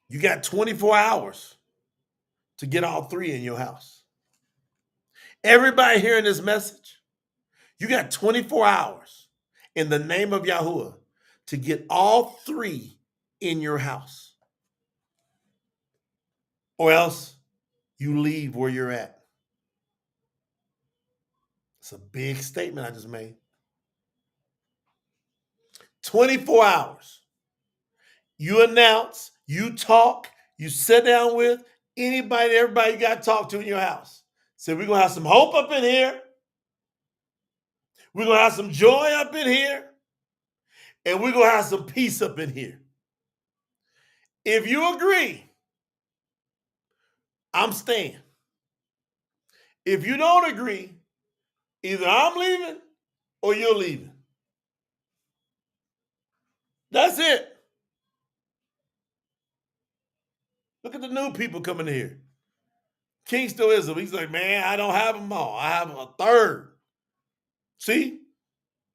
You got 24 hours to get all three in your house. Everybody hearing this message, you got 24 hours in the name of Yahuwah to get all three in your house. Or else you leave where you're at. It's a big statement I just made. 24 hours. You announce, you talk, you sit down with anybody, everybody you got to talk to in your house. Say, we're going to have some hope up in here. We're going to have some joy up in here. And we're going to have some peace up in here. If you agree, I'm staying. If you don't agree, either I'm leaving or you're leaving. That's it. Look at the new people coming here. King still is him. He's like, man, I don't have them all. I have a third. See?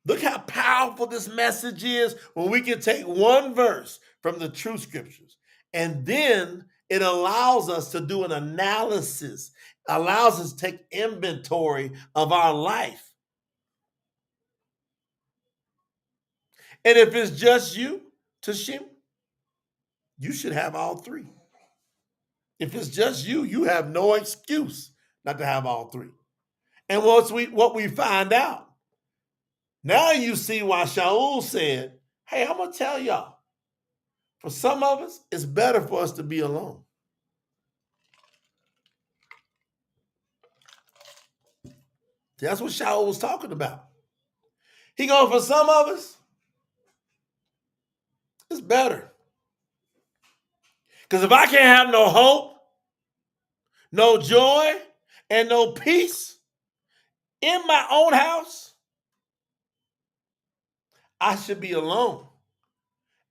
Look how powerful this message is when we can take one verse from the Truth Scriptures and then it allows us to do an analysis, allows us to take inventory of our life. And if it's just you, Tashim, you should have all three. If it's just you, you have no excuse not to have all three. And what we find out, now you see why Shaul said, hey, I'm going to tell y'all, for some of us, it's better for us to be alone. That's what Shaul was talking about. He goes, for some of us, it's better. Because if I can't have no hope, no joy, and no peace in my own house, I should be alone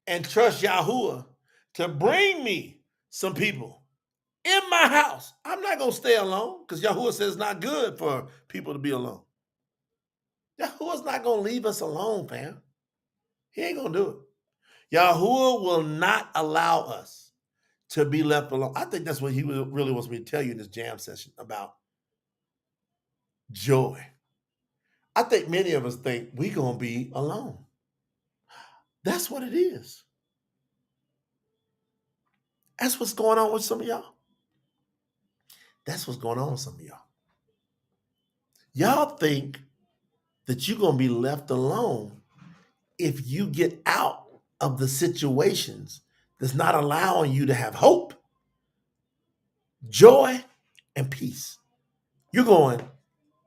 and trust Yahuwah to bring me some people in my house. I'm not going to stay alone because Yahuwah says it's not good for people to be alone. Yahuwah's not going to leave us alone, fam. He ain't going to do it. Yahuwah will not allow us to be left alone. I think that's what he really wants me to tell you in this jam session about joy. I think many of us think we're going to be alone. That's what it is. That's what's going on with some of y'all. That's what's going on with some of y'all. Y'all think that you're going to be left alone if you get out of the situations that's not allowing you to have hope, joy, and peace. You're going,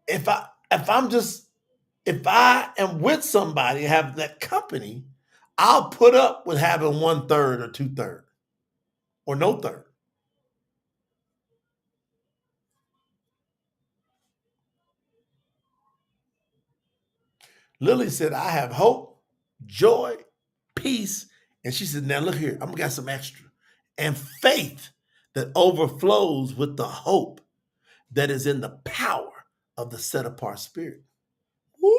if I am with somebody and have that company, I'll put up with having 1/3 or 2/3 or no third. Lily said, I have hope, joy, peace. And she said, now look here, I'm gonna got some extra. And faith that overflows with the hope that is in the power of the set apart spirit. Woo!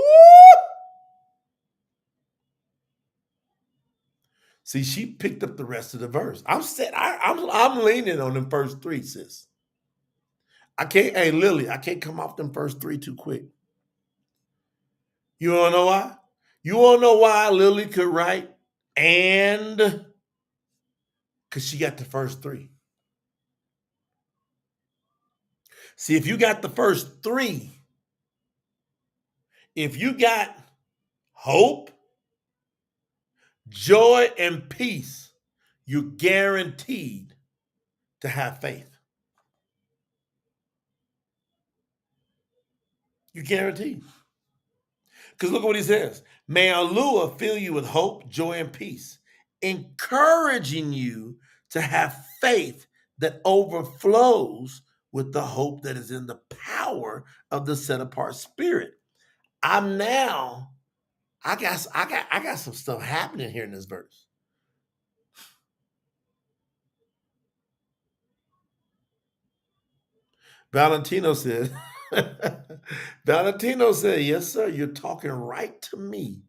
See, she picked up the rest of the verse. I'm leaning on them first three, sis. Hey, Lily, I can't come off them first three too quick. You wanna know why? You wanna know why Lily could write and? Because she got the first three. See, if you got the first three, if you got hope, joy, and peace, you're guaranteed to have faith. You're guaranteed. Because look at what he says. May Yahuwah fill you with hope, joy, and peace, encouraging you to have faith that overflows with the hope that is in the power of the set apart spirit. I'm now I got some stuff happening here in this verse. Valentino said, Valentino said, yes, sir, you're talking right to me.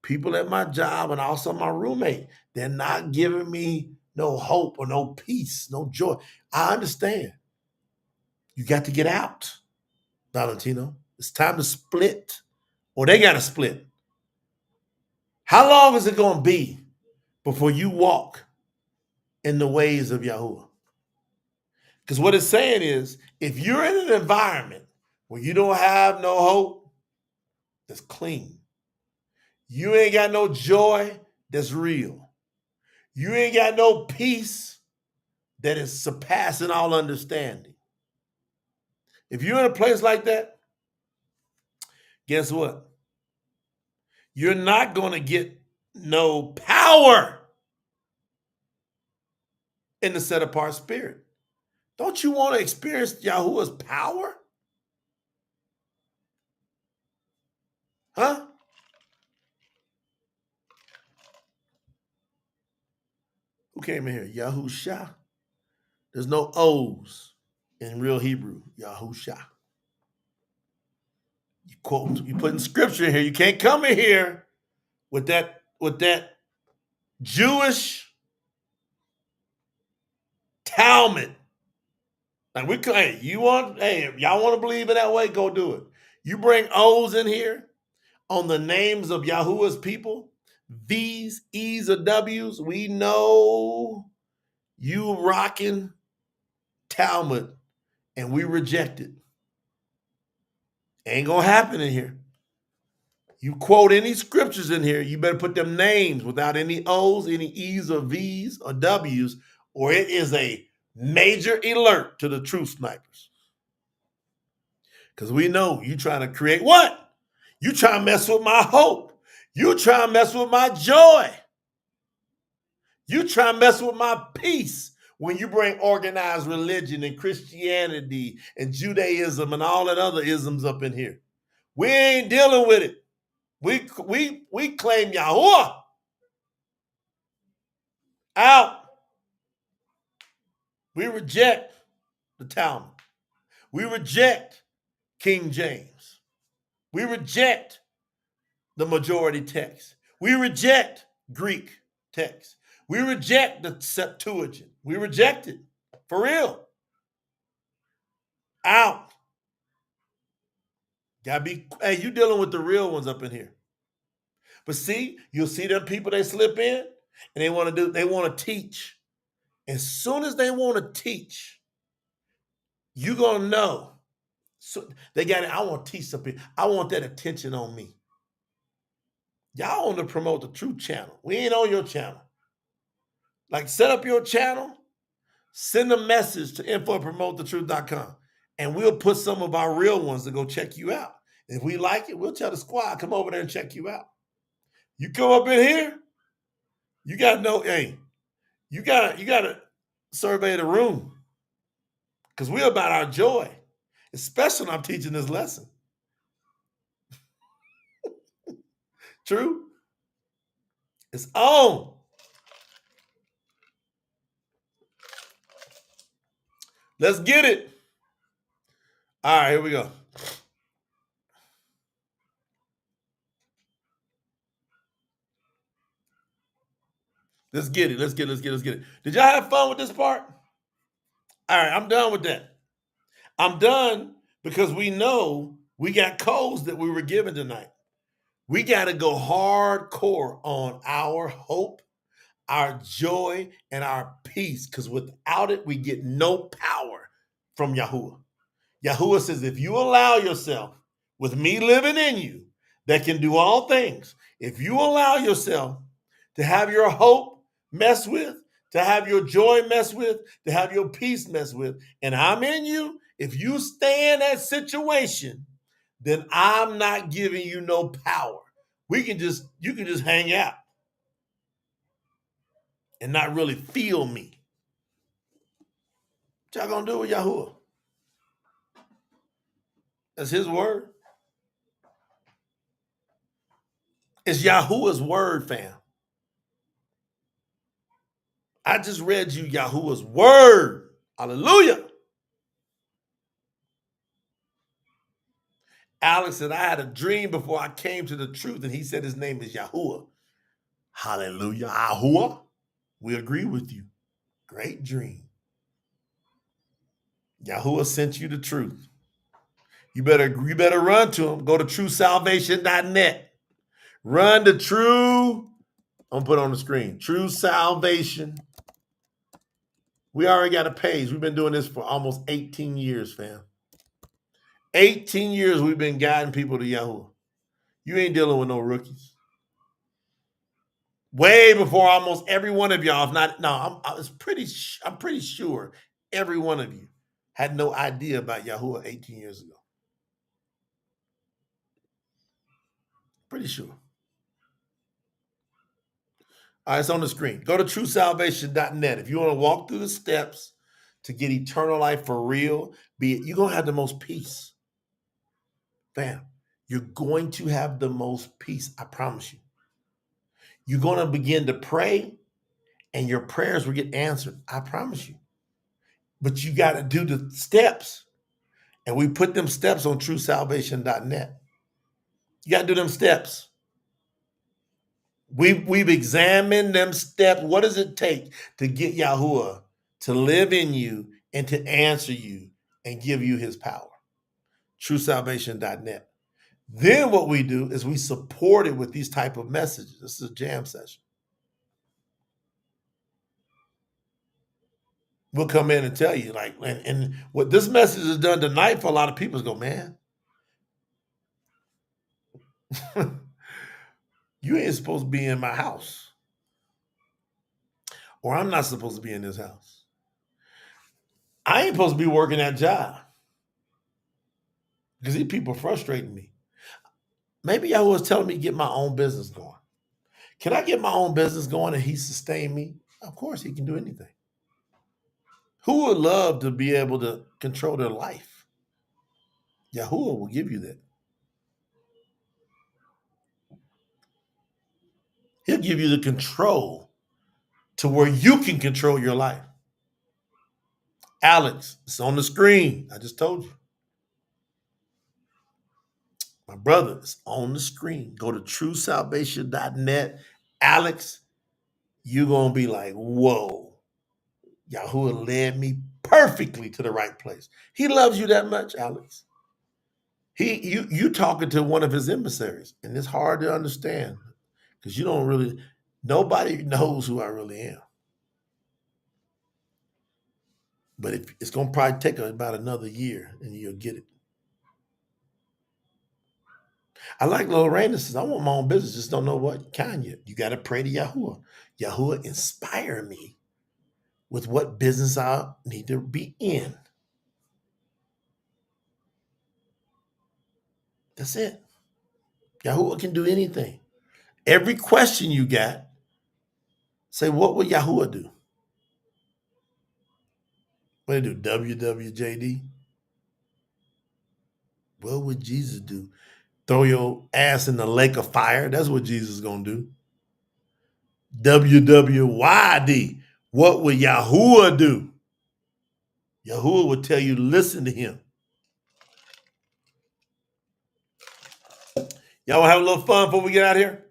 People at my job and also my roommate, they're not giving me no hope or no peace, no joy. I understand. You got to get out, Valentino. It's time to split, or they got to split. How long is it going to be before you walk in the ways of Yahuwah? Because what it's saying is, if you're in an environment where you don't have no hope, that's clean. You ain't got no joy, that's real. You ain't got no peace that is surpassing all understanding. If you're in a place like that, guess what? You're not going to get no power in the set apart spirit. Don't you want to experience Yahuwah's power? Huh? Who came in here? Yahusha. There's no O's in real Hebrew. Yahusha. You putting scripture in here. You can't come in here with that Jewish Talmud. Like hey, if y'all want to believe it that way, go do it. You bring O's in here on the names of Yahuwah's people, V's, E's, or W's, we know you rocking Talmud, and we reject it. Ain't gonna happen in here. You quote any scriptures in here, you better put them names without any O's, any E's, or V's, or W's, or it is a major alert to the truth snipers. Because we know you trying to create what? You trying to mess with my hope. You trying to mess with my joy. You try to mess with my peace when you bring organized religion and Christianity and Judaism and all that other isms up in here. We ain't dealing with it. We claim Yahuwah. Out. We reject the Talmud. We reject King James. We reject the majority text. We reject Greek text. We reject the Septuagint. We reject it. For real. Out. Gotta be, hey, you dealing with the real ones up in here. But see, you'll see them people, they slip in and they want to teach. As soon as they want to teach, you're gonna know. So they got it. I want to teach something. I want that attention on me. Y'all want to promote the Truth channel. We ain't on your channel. Like, set up your channel, send a message to info@promotethetruth.com, and we'll put some of our real ones to go check you out. If we like it, we'll tell the squad, come over there and check you out. You come up in here, you gotta know, hey, you gotta survey the room. Because we're about our joy, especially when I'm teaching this lesson. True? It's on. Let's get it. All right, here we go. Let's get it. Let's get it. Did y'all have fun with this part? All right, I'm done with that. I'm done because we know we got codes that we were given tonight. We got to go hardcore on our hope, our joy, and our peace, because without it, we get no power from Yahuwah. Yahuwah says, if you allow yourself, with me living in you, that can do all things, if you allow yourself to have your hope messed with, to have your joy messed with, to have your peace messed with, and I'm in you, if you stay in that situation, then I'm not giving you no power. You can just hang out and not really feel me. What y'all gonna do with Yahuwah? That's his word. It's Yahuwah's word, fam. I just read you Yahuwah's word. Hallelujah. Alex said, I had a dream before I came to the truth, and he said his name is Yahuwah. Hallelujah. Yahuwah. We agree with you. Great dream. Yahuwah sent you the truth. You better run to him. Go to truesalvation.net. Run to True. I'm gonna put it on the screen. True Salvation. We already got a page. We've been doing this for almost 18 years, fam. 18 years we've been guiding people to Yahuwah. You ain't dealing with no rookies. Way before almost every one of y'all, if not, no, I'm pretty sure every one of you had no idea about Yahuwah 18 years ago. Pretty sure. All right, it's on the screen. Go to truesalvation.net. If you want to walk through the steps to get eternal life for real, you're going to have the most peace. Fam, you're going to have the most peace. I promise you. You're going to begin to pray and your prayers will get answered. I promise you. But you got to do the steps. And we put them steps on truesalvation.net. You got to do them steps. We've examined them steps. What does it take to get Yahuwah to live in you and to answer you and give you his power? TrueSalvation.net. Then what we do is we support it with these type of messages. This is a jam session. We'll come in and tell you, like, and what this message has done tonight for a lot of people is go, man, you ain't supposed to be in my house. Or I'm not supposed to be in this house. I ain't supposed to be working that job. Because these people are frustrating me. Maybe I was telling me to get my own business going. Can I get my own business going and he sustain me? Of course, he can do anything. Who would love to be able to control their life? Yahuwah will give you that. He'll give you the control to where you can control your life. Alex, it's on the screen. I just told you. My brother, it's on the screen. Go to truesalvation.net. Alex, you're going to be like, whoa. Yahuwah led me perfectly to the right place. He loves you that much, Alex. You talking to one of his emissaries, and it's hard to understand because you don't really, nobody knows who I really am. But it's going to probably take about another year, and you'll get it. I like Lorraine says, I want my own business, just don't know what kind yet. You got to pray to Yahuwah. Yahuwah, inspire me with what business I need to be in. That's it. Yahuwah can do anything. Every question you got, say, what would Yahuwah do? What did he do? WWJD? What would Jesus do? Throw your ass in the lake of fire? That's what Jesus is going to do. WWYD? What would Yahuwah do? Yahuwah would tell you to listen to him. Y'all want to have a little fun before we get out of here?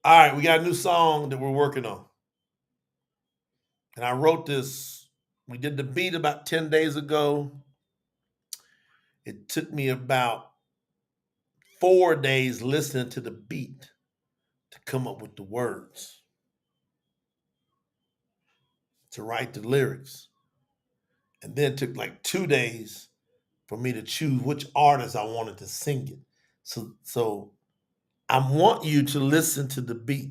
All right, we got a new song that we're working on. And I wrote this. We did the beat about 10 days ago. It took me about 4 days listening to the beat to come up with the words, to write the lyrics. And then it took like 2 days for me to choose which artist I wanted to sing it. So I want you to listen to the beat.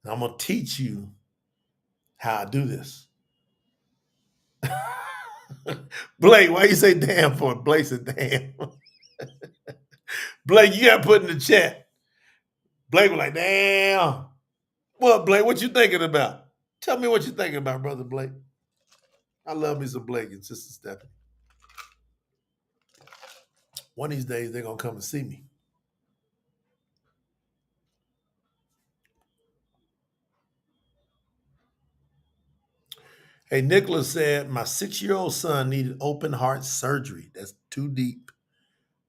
And I'm going to teach you how I do this. Blake, why you say damn for it? Blake said damn. Blake, you got to put in the chat. Blake was like, damn. What, Blake? What you thinking about? Tell me what you thinking about, brother Blake. I love me some Blake and Sister Stephanie. One of these days, they're going to come and see me. Hey, Nicholas said, my 6-year-old son needed open heart surgery. That's too deep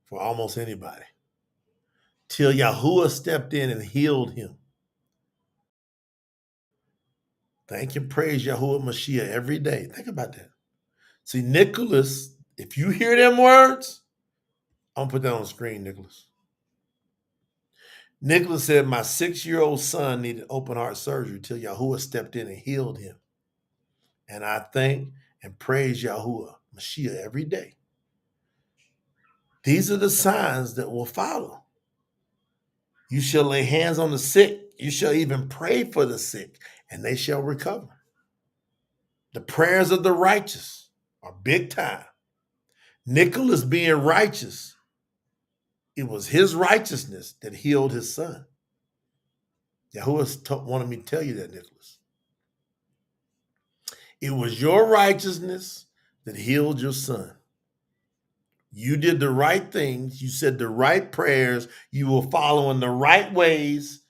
for almost anybody. Till Yahuah stepped in and healed him. Thank and praise Yahuah Mashiach every day. Think about that. See, Nicholas, if you hear them words, I'm going to put that on the screen, Nicholas. Nicholas said, my 6-year-old son needed open heart surgery till Yahuah stepped in and healed him. And I thank and praise Yahuah Mashiach every day. These are the signs that will follow. You shall lay hands on the sick. You shall even pray for the sick, and they shall recover. The prayers of the righteous are big time. Nicholas being righteous, it was his righteousness that healed his son. Yahuah wanted me to tell you that, Nicholas. It was your righteousness that healed your son. You did the right things. You said the right prayers. You were following the right ways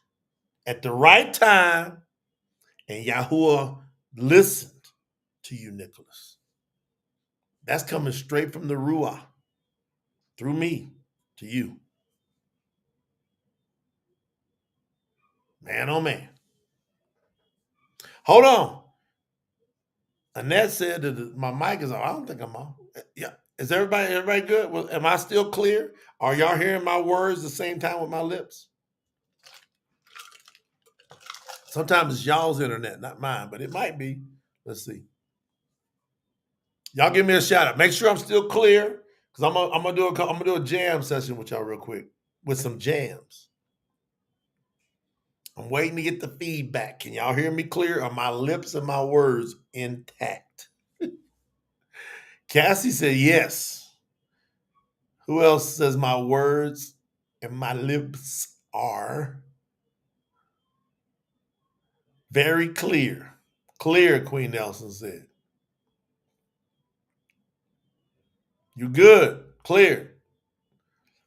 at the right time. And Yahuah listened to you, Nicholas. That's coming straight from the Ruach, through me, to you. Man, oh man. Hold on. Annette said that my mic is on. I don't think I'm on. Yeah. Is everybody good? Well, am I still clear? Are y'all hearing my words the same time with my lips? Sometimes it's y'all's internet, not mine, but it might be. Let's see. Y'all give me a shout out. Make sure I'm still clear, because I'm gonna do a jam session with y'all real quick with some jams. I'm waiting to get the feedback. Can y'all hear me clear? Are my lips and my words intact? Cassie said yes. Who else says my words and my lips are very clear? Clear, Queen Nelson said. You good? Clear.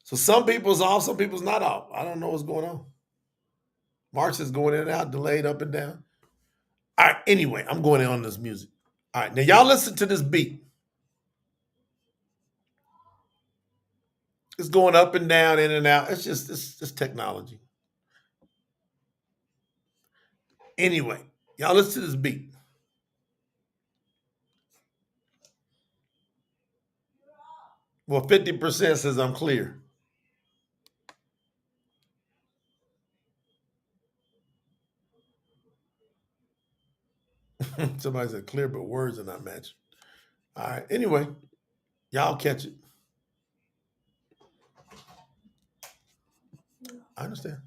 So some people's off, some people's not off. I don't know what's going on. March is going in and out, delayed up and down. All right, anyway, I'm going in on this music. All right, now y'all listen to this beat. It's going up and down, in and out. It's just technology. Anyway, y'all listen to this beat. Well, 50% says I'm clear. Somebody said clear, but words are not matching. All right, anyway, y'all catch it. I understand.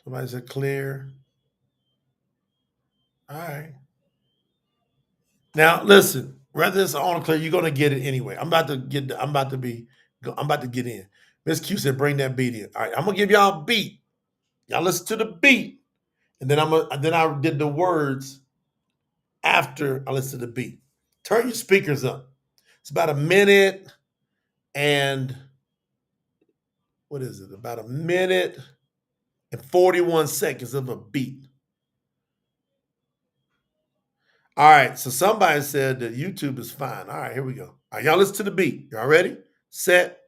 Somebody said clear. All right. Now listen, whether it's on or clear, you're gonna get it anyway. I'm about to get in. Miss Q said, bring that beat in. All right, I'm gonna give y'all a beat. Y'all listen to the beat, and then I did the words after I listened to the beat. Turn your speakers up. It's about a minute and what is it? About a minute and 41 seconds of a beat. All right, so somebody said that YouTube is fine. All right, here we go. All right, y'all listen to the beat. Y'all ready? Set.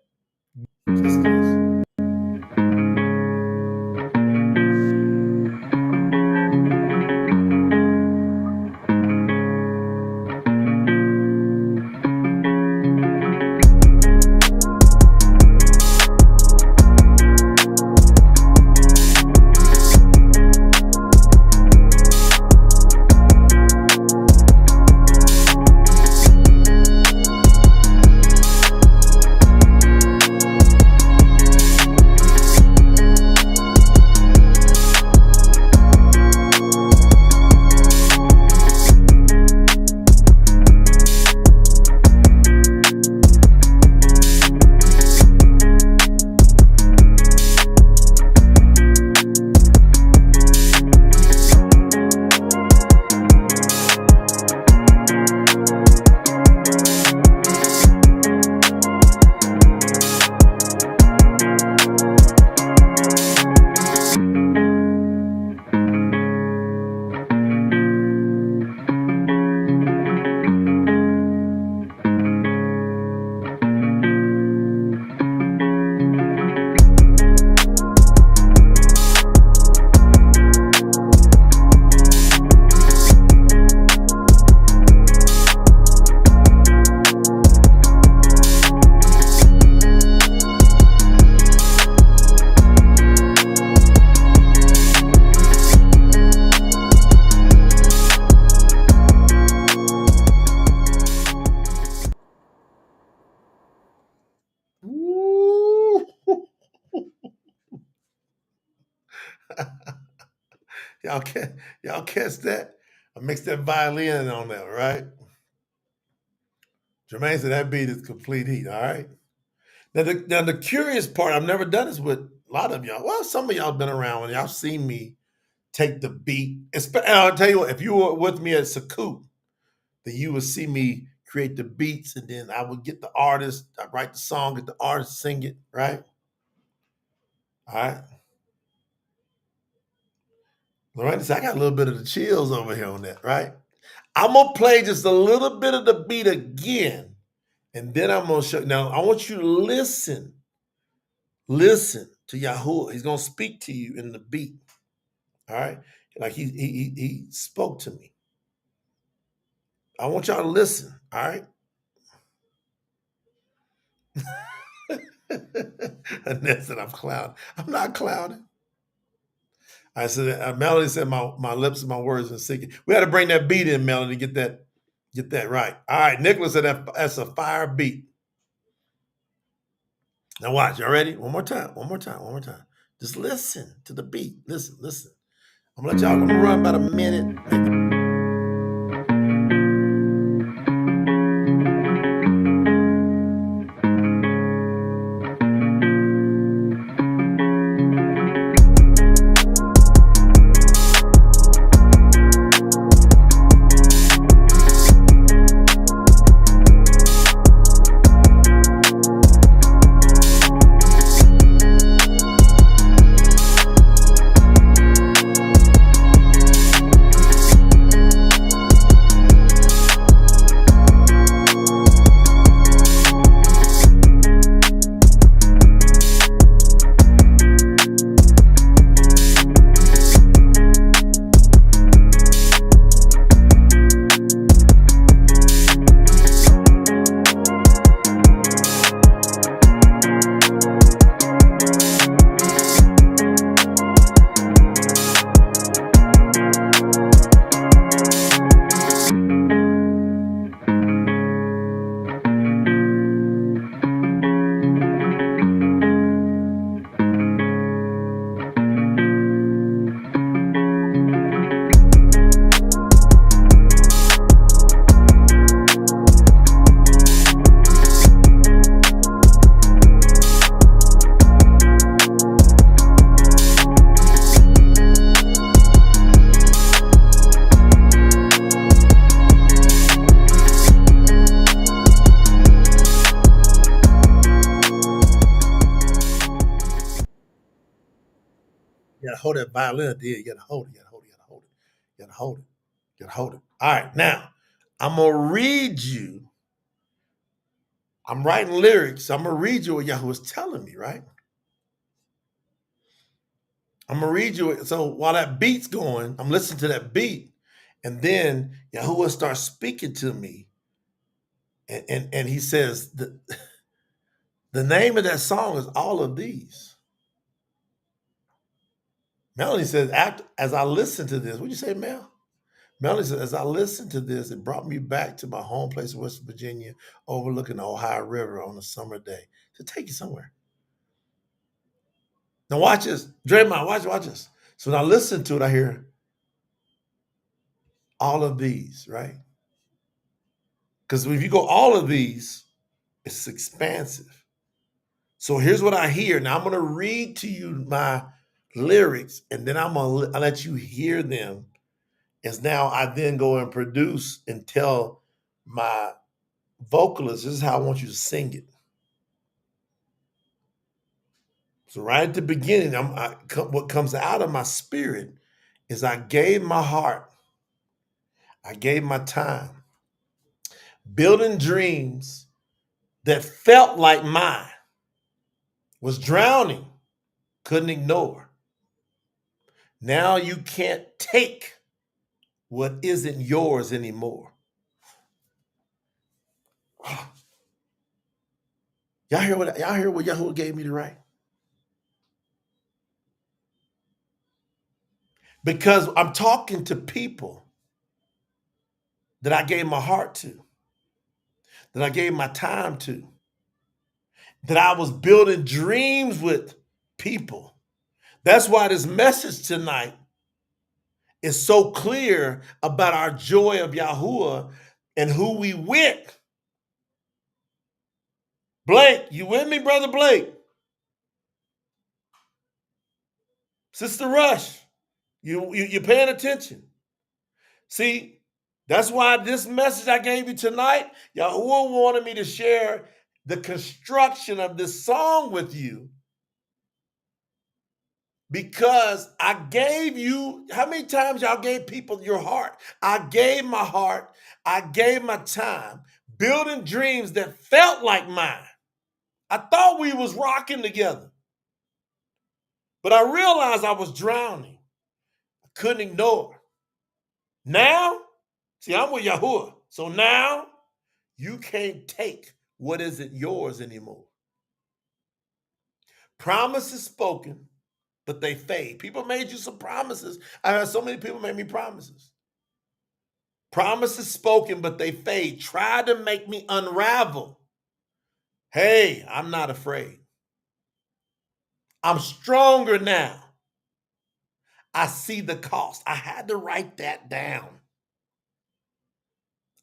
y'all catch that? I mixed that violin on there, right? Jermaine said that beat is complete heat, all right? Now the curious part, I've never done this with a lot of y'all. Well, some of y'all been around when y'all seen me take the beat. And I'll tell you what, if you were with me at Saku, then you would see me create the beats, and then I would get the artist, I write the song, get the artist sing it, right? All right. Lorraine said, I got a little bit of the chills over here on that, right? I'm gonna play just a little bit of the beat again, and then I'm gonna show. Now I want you to listen. Listen to Yahuah. He's gonna speak to you in the beat. All right, like he spoke to me. I want y'all to listen. All right. Annette said, I'm clowning. I'm not clowning. I said, Melody said, my lips and my words are sinking. We had to bring that beat in, Melody, get that right. All right, Nicholas said that's a fire beat. Now watch, y'all ready? One more time. Just listen to the beat. Listen. I'm gonna run about a minute. You gotta hold that violin at the end. You gotta hold it. All right, now I'm gonna read you. I'm writing lyrics. I'm gonna read you what Yahuwah was telling me, right? I'm gonna read you it. So while that beat's going, I'm listening to that beat, and then Yahuwah starts speaking to me, and he says the name of that song is All of These. Melanie says, as I listen to this, what'd you say, Mel? Melanie says, as I listened to this, it brought me back to my home place in West Virginia, overlooking the Ohio River on a summer day. To take you somewhere. Now watch this. Draymond, watch this. So when I listen to it, I hear All of These, right? Because if you go All of These, it's expansive. So here's what I hear. Now I'm going to read to you my lyrics, and then I'll let you hear them. As now I then go and produce and tell my vocalist, this is how I want you to sing it. So right at the beginning, what comes out of my spirit is I gave my heart, I gave my time, building dreams that felt like mine, was drowning, couldn't ignore. Now you can't take what isn't yours anymore. Y'all hear what Yahuwah gave me to write? Because I'm talking to people that I gave my heart to, that I gave my time to, that I was building dreams with people. That's why this message tonight is so clear about our joy of Yahuwah and who we with. Blake, you with me, Brother Blake? Sister Rush, you paying attention? See, that's why this message I gave you tonight, Yahuwah wanted me to share the construction of this song with you, because I gave you, how many times y'all gave people your heart? I gave my heart, I gave my time, building dreams that felt like mine. I thought we was rocking together, but I realized I was drowning. I couldn't ignore. Now, see, I'm with Yahuwah. So now you can't take what isn't yours anymore. Promises spoken, but they fade. People made you some promises. I had so many people make me promises. Promises spoken, but they fade. Try to make me unravel. Hey, I'm not afraid. I'm stronger now. I see the cost. I had to write that down.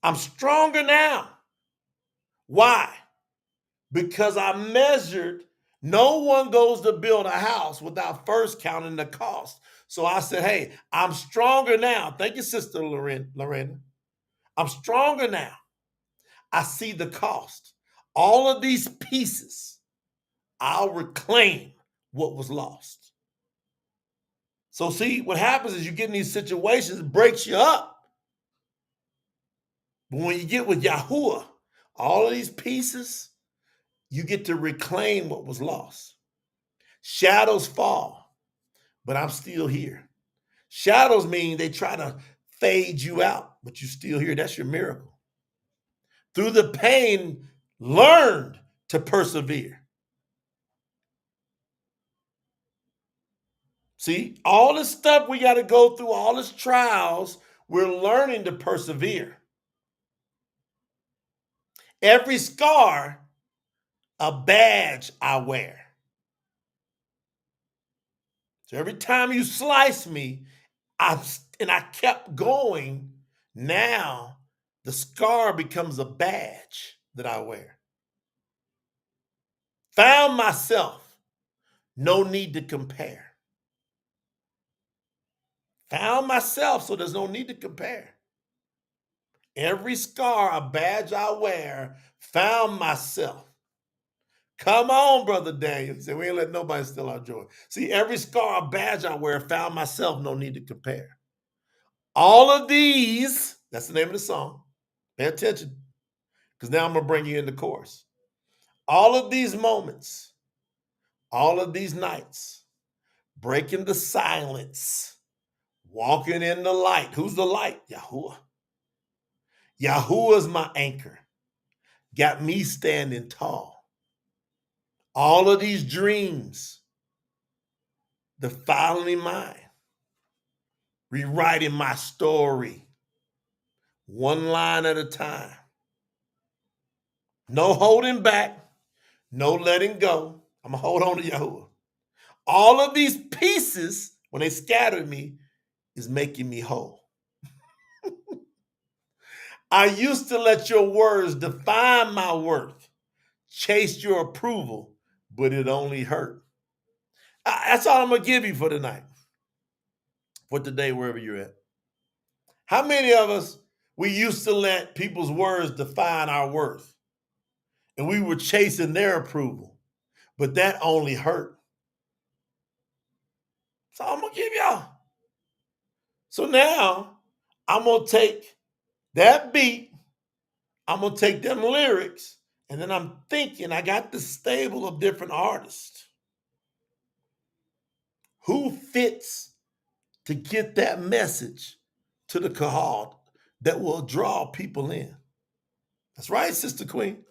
I'm stronger now. Why? Because I measured. No one goes to build a house without first counting the cost. So I said, hey, I'm stronger now. Thank you, Sister Lorena. I'm stronger now. I see the cost. All of these pieces, I'll reclaim what was lost. So see, what happens is you get in these situations, it breaks you up. But when you get with Yahuwah, all of these pieces, you get to reclaim what was lost. Shadows fall, but I'm still here. Shadows mean they try to fade you out, but you're still here. That's your miracle. Through the pain, learned to persevere. See, all this stuff we got to go through, all these trials, we're learning to persevere. Every scar, a badge I wear. So every time you slice me, I kept going. Now the scar becomes a badge that I wear. Found myself, no need to compare. Found myself, so there's no need to compare. Every scar, a badge I wear. Found myself. Come on, Brother Daniel. He said, we ain't let nobody steal our joy. See, every scar, a badge I wear. Found myself, no need to compare. All of these, that's the name of the song. Pay attention, because now I'm going to bring you in the chorus. All of these moments, all of these nights, breaking the silence, walking in the light. Who's the light? Yahuwah. Yahuwah's my anchor. Got me standing tall. All of these dreams, defiling mine, rewriting my story, one line at a time. No holding back, no letting go. I'm going to hold on to Yahuwah. All of these pieces, when they scattered me, is making me whole. I used to let your words define my worth, chase your approval, but it only hurt. That's all I'm going to give you for tonight, for today, wherever you're at. How many of us, we used to let people's words define our worth, and we were chasing their approval, but that only hurt. So I'm going to give y'all. So now I'm going to take that beat, I'm going to take them lyrics, and then I'm thinking, I got this stable of different artists. Who fits to get that message to the Kahal that will draw people in? That's right, Sister Queen.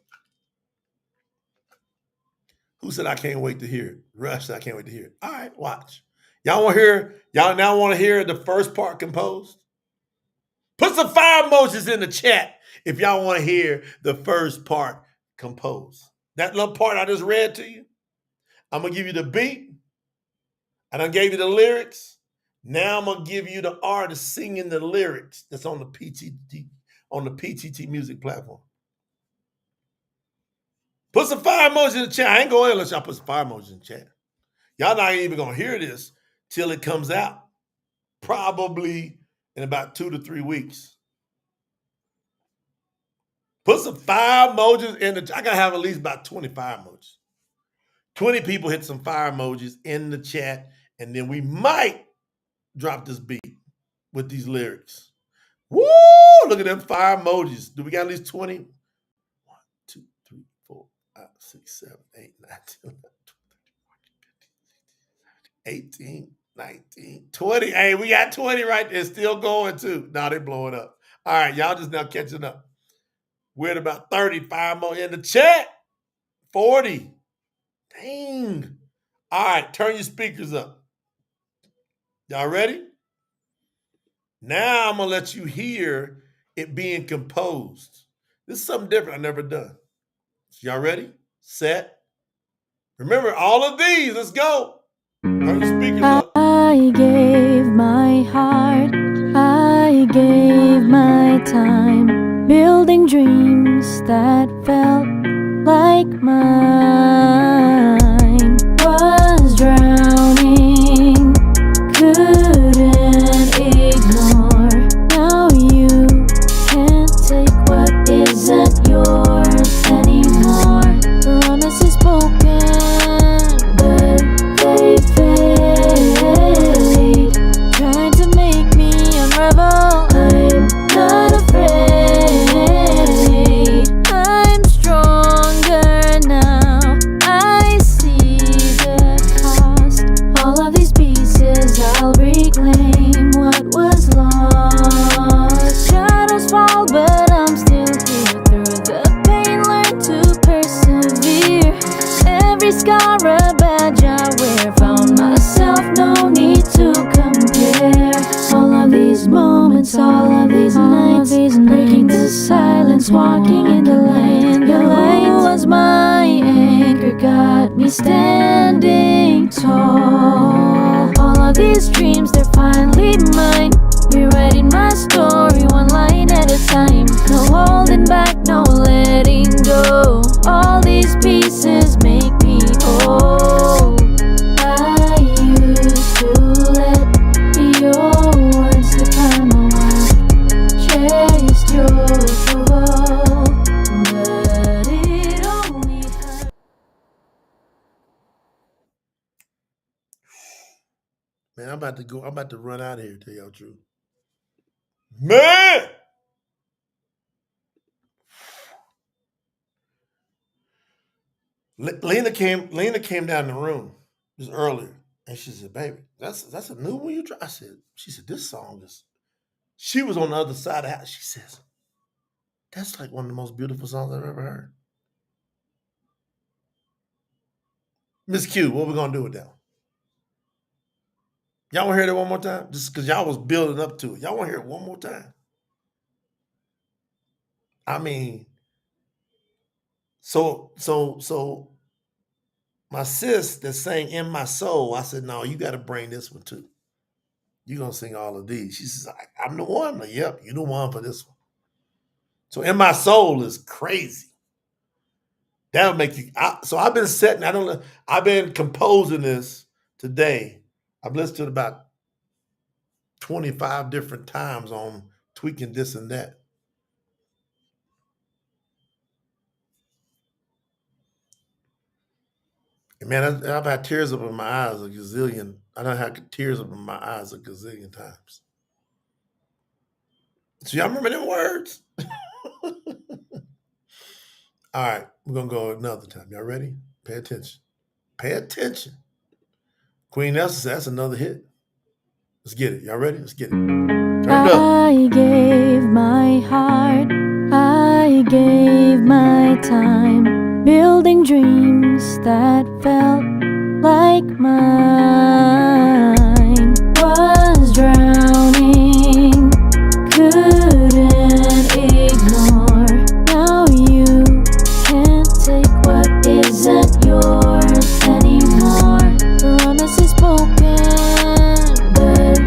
Who said I can't wait to hear it? Rush said I can't wait to hear it. All right, watch. Y'all want to hear? Y'all now want to hear the first part composed? Put some fire emojis in the chat if y'all want to hear the first part composed. That little part I just read to you, I'm going to give you the beat. I done gave you the lyrics. Now I'm gonna give you the artist singing the lyrics that's on the PTT music platform. Put some fire emojis in the chat. I ain't going to let y'all put some fire emojis in the chat. Y'all not even gonna hear this till it comes out, probably in about 2 to 3 weeks. Put some fire emojis in the. I gotta have at least about 20 fire emojis. 20 people hit some fire emojis in the chat, and then we might drop this beat with these lyrics. Woo! Look at them fire emojis. Do we got at least 20? 1, 2, 3, 4, 5, 6, 7, 8, 9, 10, 18, 19, 20. Hey, we got 20 right there. Still going too. Now they're blowing up. All right, y'all just now catching up. We're at about 35 more in the chat. 40. Dang. All right, turn your speakers up. Y'all ready? Now I'm going to let you hear it being composed. This is something different I've never done. So y'all ready? Set. Remember, all of these. Let's go. Turn your speakers up. I gave my heart. I gave my time. Building dreams that felt like mine. Was drowning, couldn't ignore. Now you can't take what isn't yours anymore. Promises broken, but they fade. Trying to make me unravel. I'm not afraid. I'm stronger now. I see the cost. All of these pieces I'll reclaim what was lost. Shadows fall, but I'm still here. Through the pain, learn to persevere. Every scar a badge I wear. Found myself, no need to compare. All of these moments, all of these nights, breaking the silence, walking in the light. Your light was my anchor, got me standing tall. All of these dreams, they're finally mine. Rewriting my story, one line at a time. No holding back, no letting go. All these pieces make me whole. I used to let your words define my world. Chased your approval, but it only hurt. Man, I'm about to go. I'm about to run out of here, to tell y'all the truth. Man! Lena came down the room just earlier, and she said, "Baby, that's a new one you try." I said, "She said this song is." She was on the other side of the house. She says, "That's like one of the most beautiful songs I've ever heard." Miss Q, what we gonna do with that one? Y'all want to hear that one more time? Just because y'all was building up to it. Y'all want to hear it one more time? I mean, so my sis that sang "In My Soul," I said, "No, you got to bring this one too. You're going to sing all of these." She says, "I'm the one." I'm like, "Yep, you're the one for this one." So "In My Soul" is crazy. That'll make you. So I've been setting. I've been composing this today. I've listened to it about 25 different times on tweaking this and that. And man, I've had tears up in my eyes a gazillion. I don't have tears up in my eyes a gazillion times. So y'all remember them words? All right, we're gonna go another time. Y'all ready? Pay attention. Pay attention. Queen Elsa said that's another hit. Let's get it. Y'all ready? Let's get it. Turn it up. I gave my heart. I gave my time. Building dreams that felt like mine. Was drowning, couldn't ignore. Now you can't take what isn't yours anymore. Promises broken, but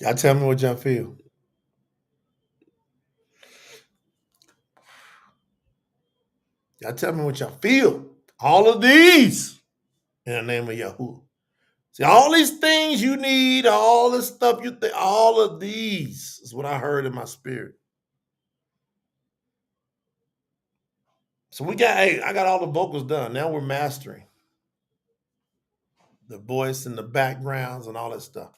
Y'all tell me what y'all feel. Y'all tell me what y'all feel. All of these in the name of Yahuwah. See, all these things you need, all this stuff you think, all of these is what I heard in my spirit. So I got all the vocals done. Now we're mastering the voice and the backgrounds and all that stuff.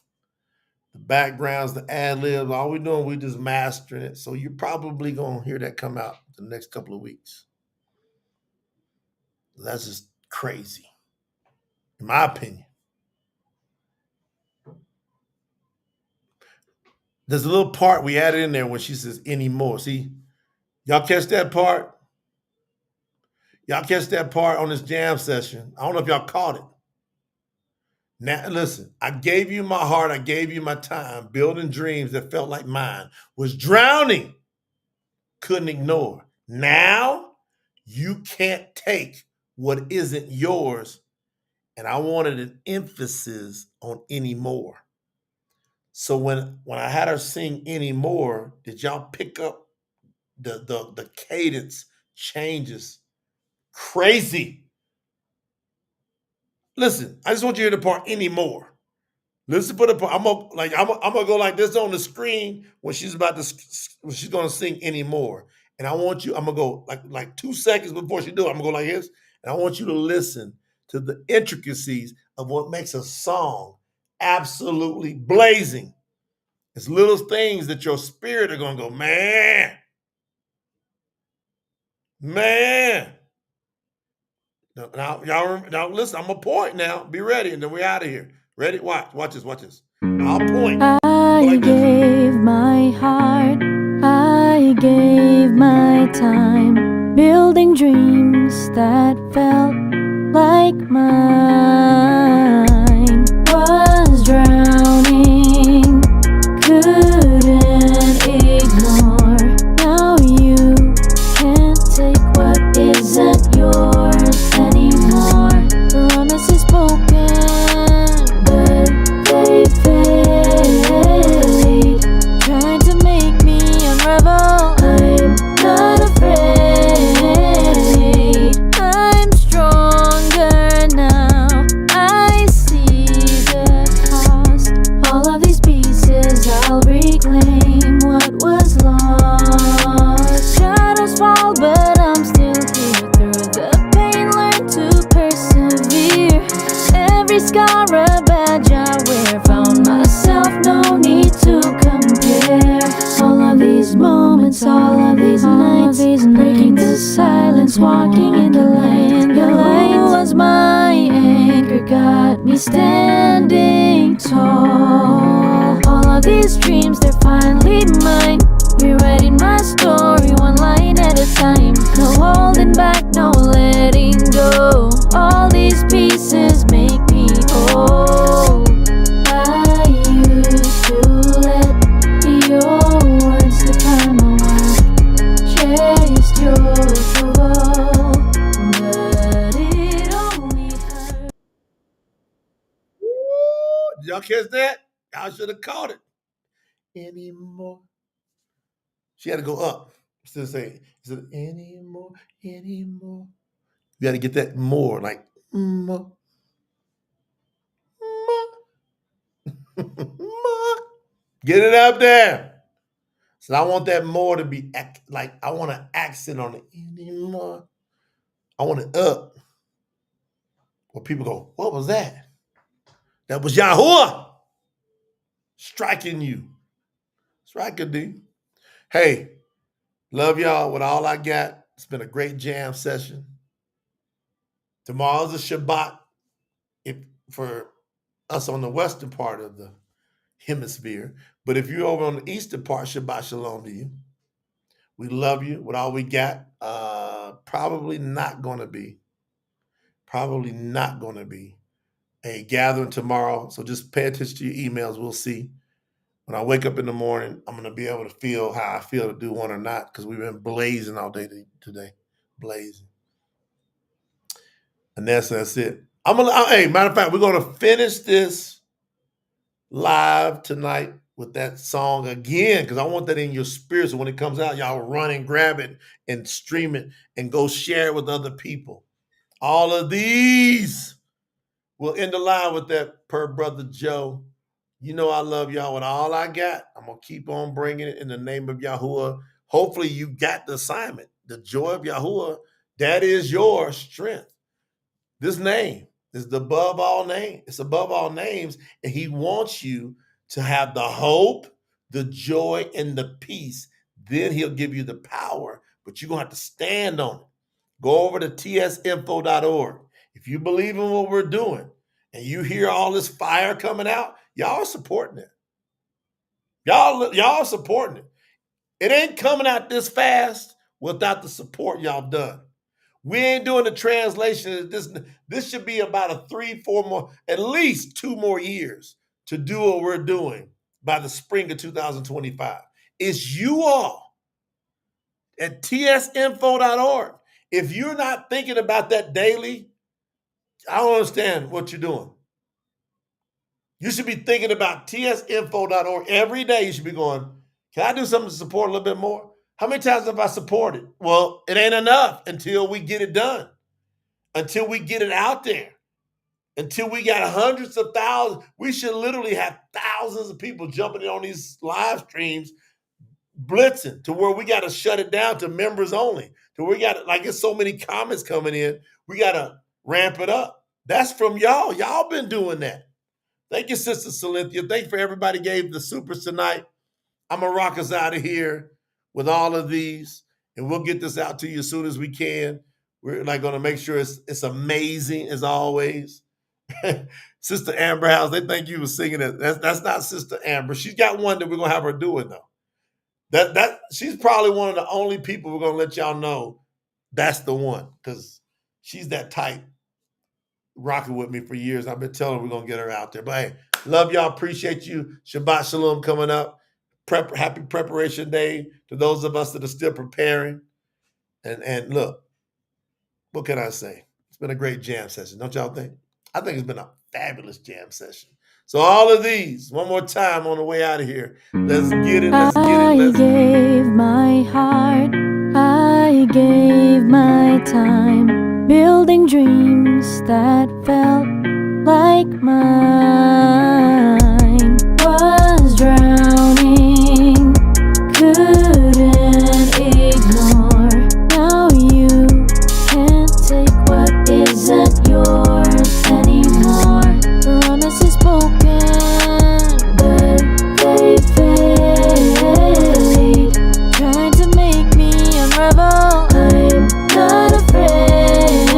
The backgrounds, the ad-libs, all we're doing, we're just mastering it. So you're probably going to hear that come out the next couple of weeks. That's just crazy, in my opinion. There's a little part we added in there when she says anymore. See, y'all catch that part? Y'all catch that part on this jam session? I don't know if y'all caught it. Now, listen, I gave you my heart. I gave you my time. Building dreams that felt like mine. Was drowning. Couldn't ignore. Now, you can't take what isn't yours. And I wanted an emphasis on anymore. So when I had her sing anymore, did y'all pick up the cadence changes? Crazy. Listen, I just want you to hear the part anymore. Listen for the part. I'm gonna go like this on the screen when she's gonna sing anymore. And I want you, I'm gonna go like 2 seconds before she do it. I'm gonna go like this, and I want you to listen to the intricacies of what makes a song absolutely blazing. It's little things that your spirit are gonna go, man. Now, now listen, I'm gonna point now. Be ready, and then we're out of here. Ready? Watch this. I'll point. I gave my heart, I gave my time, building dreams that felt like mine. Was drowning, couldn't ignore. Now you can't take what isn't yours anymore. Promises spoken, but they fade. Trying to make me unravel. I'm not afraid. I'm stronger now. I see the cost. All of these pieces I'll reclaim what was lost. Shadows fall, but I'm still here. Through the pain, learn to persevere. Every scar a badge I wear. Found myself, no need to compare. All of these moments, all of these nights, breaking the silence, walking in the light. Your light was my anchor, got me standing tall. All of these dreams, they're finally mine. Rewriting my story, one line at a time. No holding back, no letting go. All these pieces make me whole. I used to let your words define my world. Chased your approval, but it only hurt. Did y'all catch that? Y'all should have caught it. Anymore. She had to go up. Instead of saying, anymore. You got to get that more, like, more. Get it up there. So I want that more to be like, I want an accent on it. Anymore. I want it up. Where people go, what was that? That was Yahuwah striking you. Striking D. Hey, love y'all with all I got. It's been a great jam session. Tomorrow's a Shabbat for us on the western part of the hemisphere. But if you're over on the eastern part, Shabbat Shalom to you. We love you with all we got. Probably not going to be a gathering tomorrow. So just pay attention to your emails. We'll see. When I wake up in the morning, I'm going to be able to feel how I feel to do one or not, because we've been blazing all day today. Blazing. And that's it. Hey, matter of fact, we're going to finish this live tonight with that song again, because I want that in your spirit. So when it comes out, y'all run and grab it and stream it and go share it with other people. All of these will end the line with that per Brother Joe. You know I love y'all with all I got. I'm going to keep on bringing it in the name of Yahuwah. Hopefully you got the assignment. The joy of Yahuwah, that is your strength. This name is above all names. It's above all names, and he wants you to have the hope, the joy, and the peace. Then he'll give you the power, but you're going to have to stand on it. Go over to tsinfo.org. If you believe in what we're doing and you hear all this fire coming out, y'all are supporting it. Y'all supporting it. It ain't coming out this fast without the support y'all done. We ain't doing the translation. This should be about a 3-4 more, at least 2 more years to do what we're doing by the spring of 2025. It's you all at tsinfo.org. If you're not thinking about that daily, I don't understand what you're doing. You should be thinking about tsinfo.org every day. You should be going, can I do something to support a little bit more? How many times have I supported? Well, it ain't enough until we get it done, until we get it out there, until we got hundreds of thousands. We should literally have thousands of people jumping in on these live streams, blitzing to where we got to shut it down to members only. To where we got, like, it's so many comments coming in, we got to ramp it up. That's from y'all. Y'all been doing that. Thank you, Sister Cynthia. Thank you for everybody gave the supers tonight. I'm going to rock us out of here with all of these, and we'll get this out to you as soon as we can. We're like going to make sure it's amazing as always. Sister Amber House, they think you were singing it. That's not Sister Amber. She's got one that we're going to have her doing, though. That she's probably one of the only people we're going to let y'all know that's the one, because she's that type, rocking with me for years. I've been telling her we're going to get her out there. But hey, love y'all. Appreciate you. Shabbat Shalom coming up. Happy Preparation Day to those of us that are still preparing. And look, what can I say? It's been a great jam session, don't y'all think? I think it's been a fabulous jam session. So all of these, one more time on the way out of here. Let's get it. I gave my heart, I gave my time, building dreams that felt like mine. Was drowning, couldn't ignore. Now you can't take what isn't yours anymore. Promises spoken, but they fade, trying to make me unravel. I'm not afraid,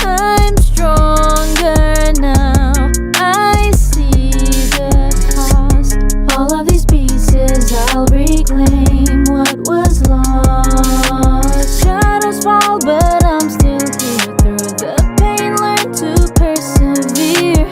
I'm stronger now. I see the cost. All of these pieces I'll reclaim what was lost. Shadows fall, but I'm still here. Through the pain, learn to persevere.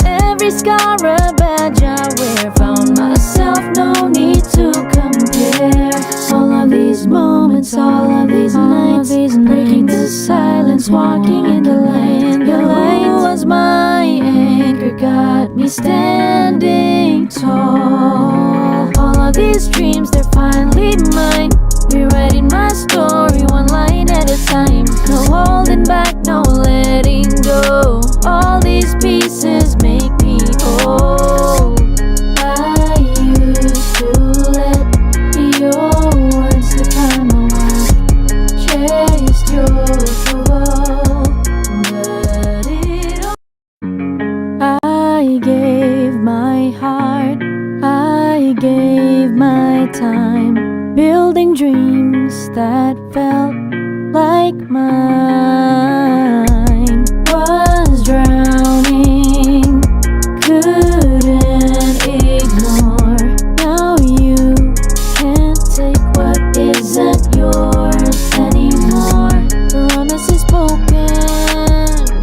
Every scar a badge I wear. Found myself, no need to compare. All of these moments, all of these nights, breaking the silence, walking in the light. Your light was my anchor, got me standing tall. All of these dreams, they're finally mine. Rewriting my story one line at a time. No holding back, no letting go. All these pieces make me whole. I used to let your words define my world. Chased your approval, but it all. I gave my heart, I gave my time, building dreams that felt like mine. Was drowning, couldn't ignore. Now you can't take what isn't yours anymore. Promises spoken,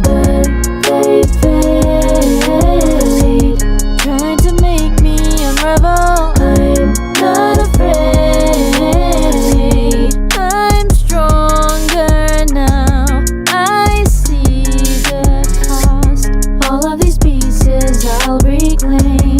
but they fade, trying to make me unravel. I'm not afraid, I'm stronger now. I see the cost. All of these pieces I'll reclaim.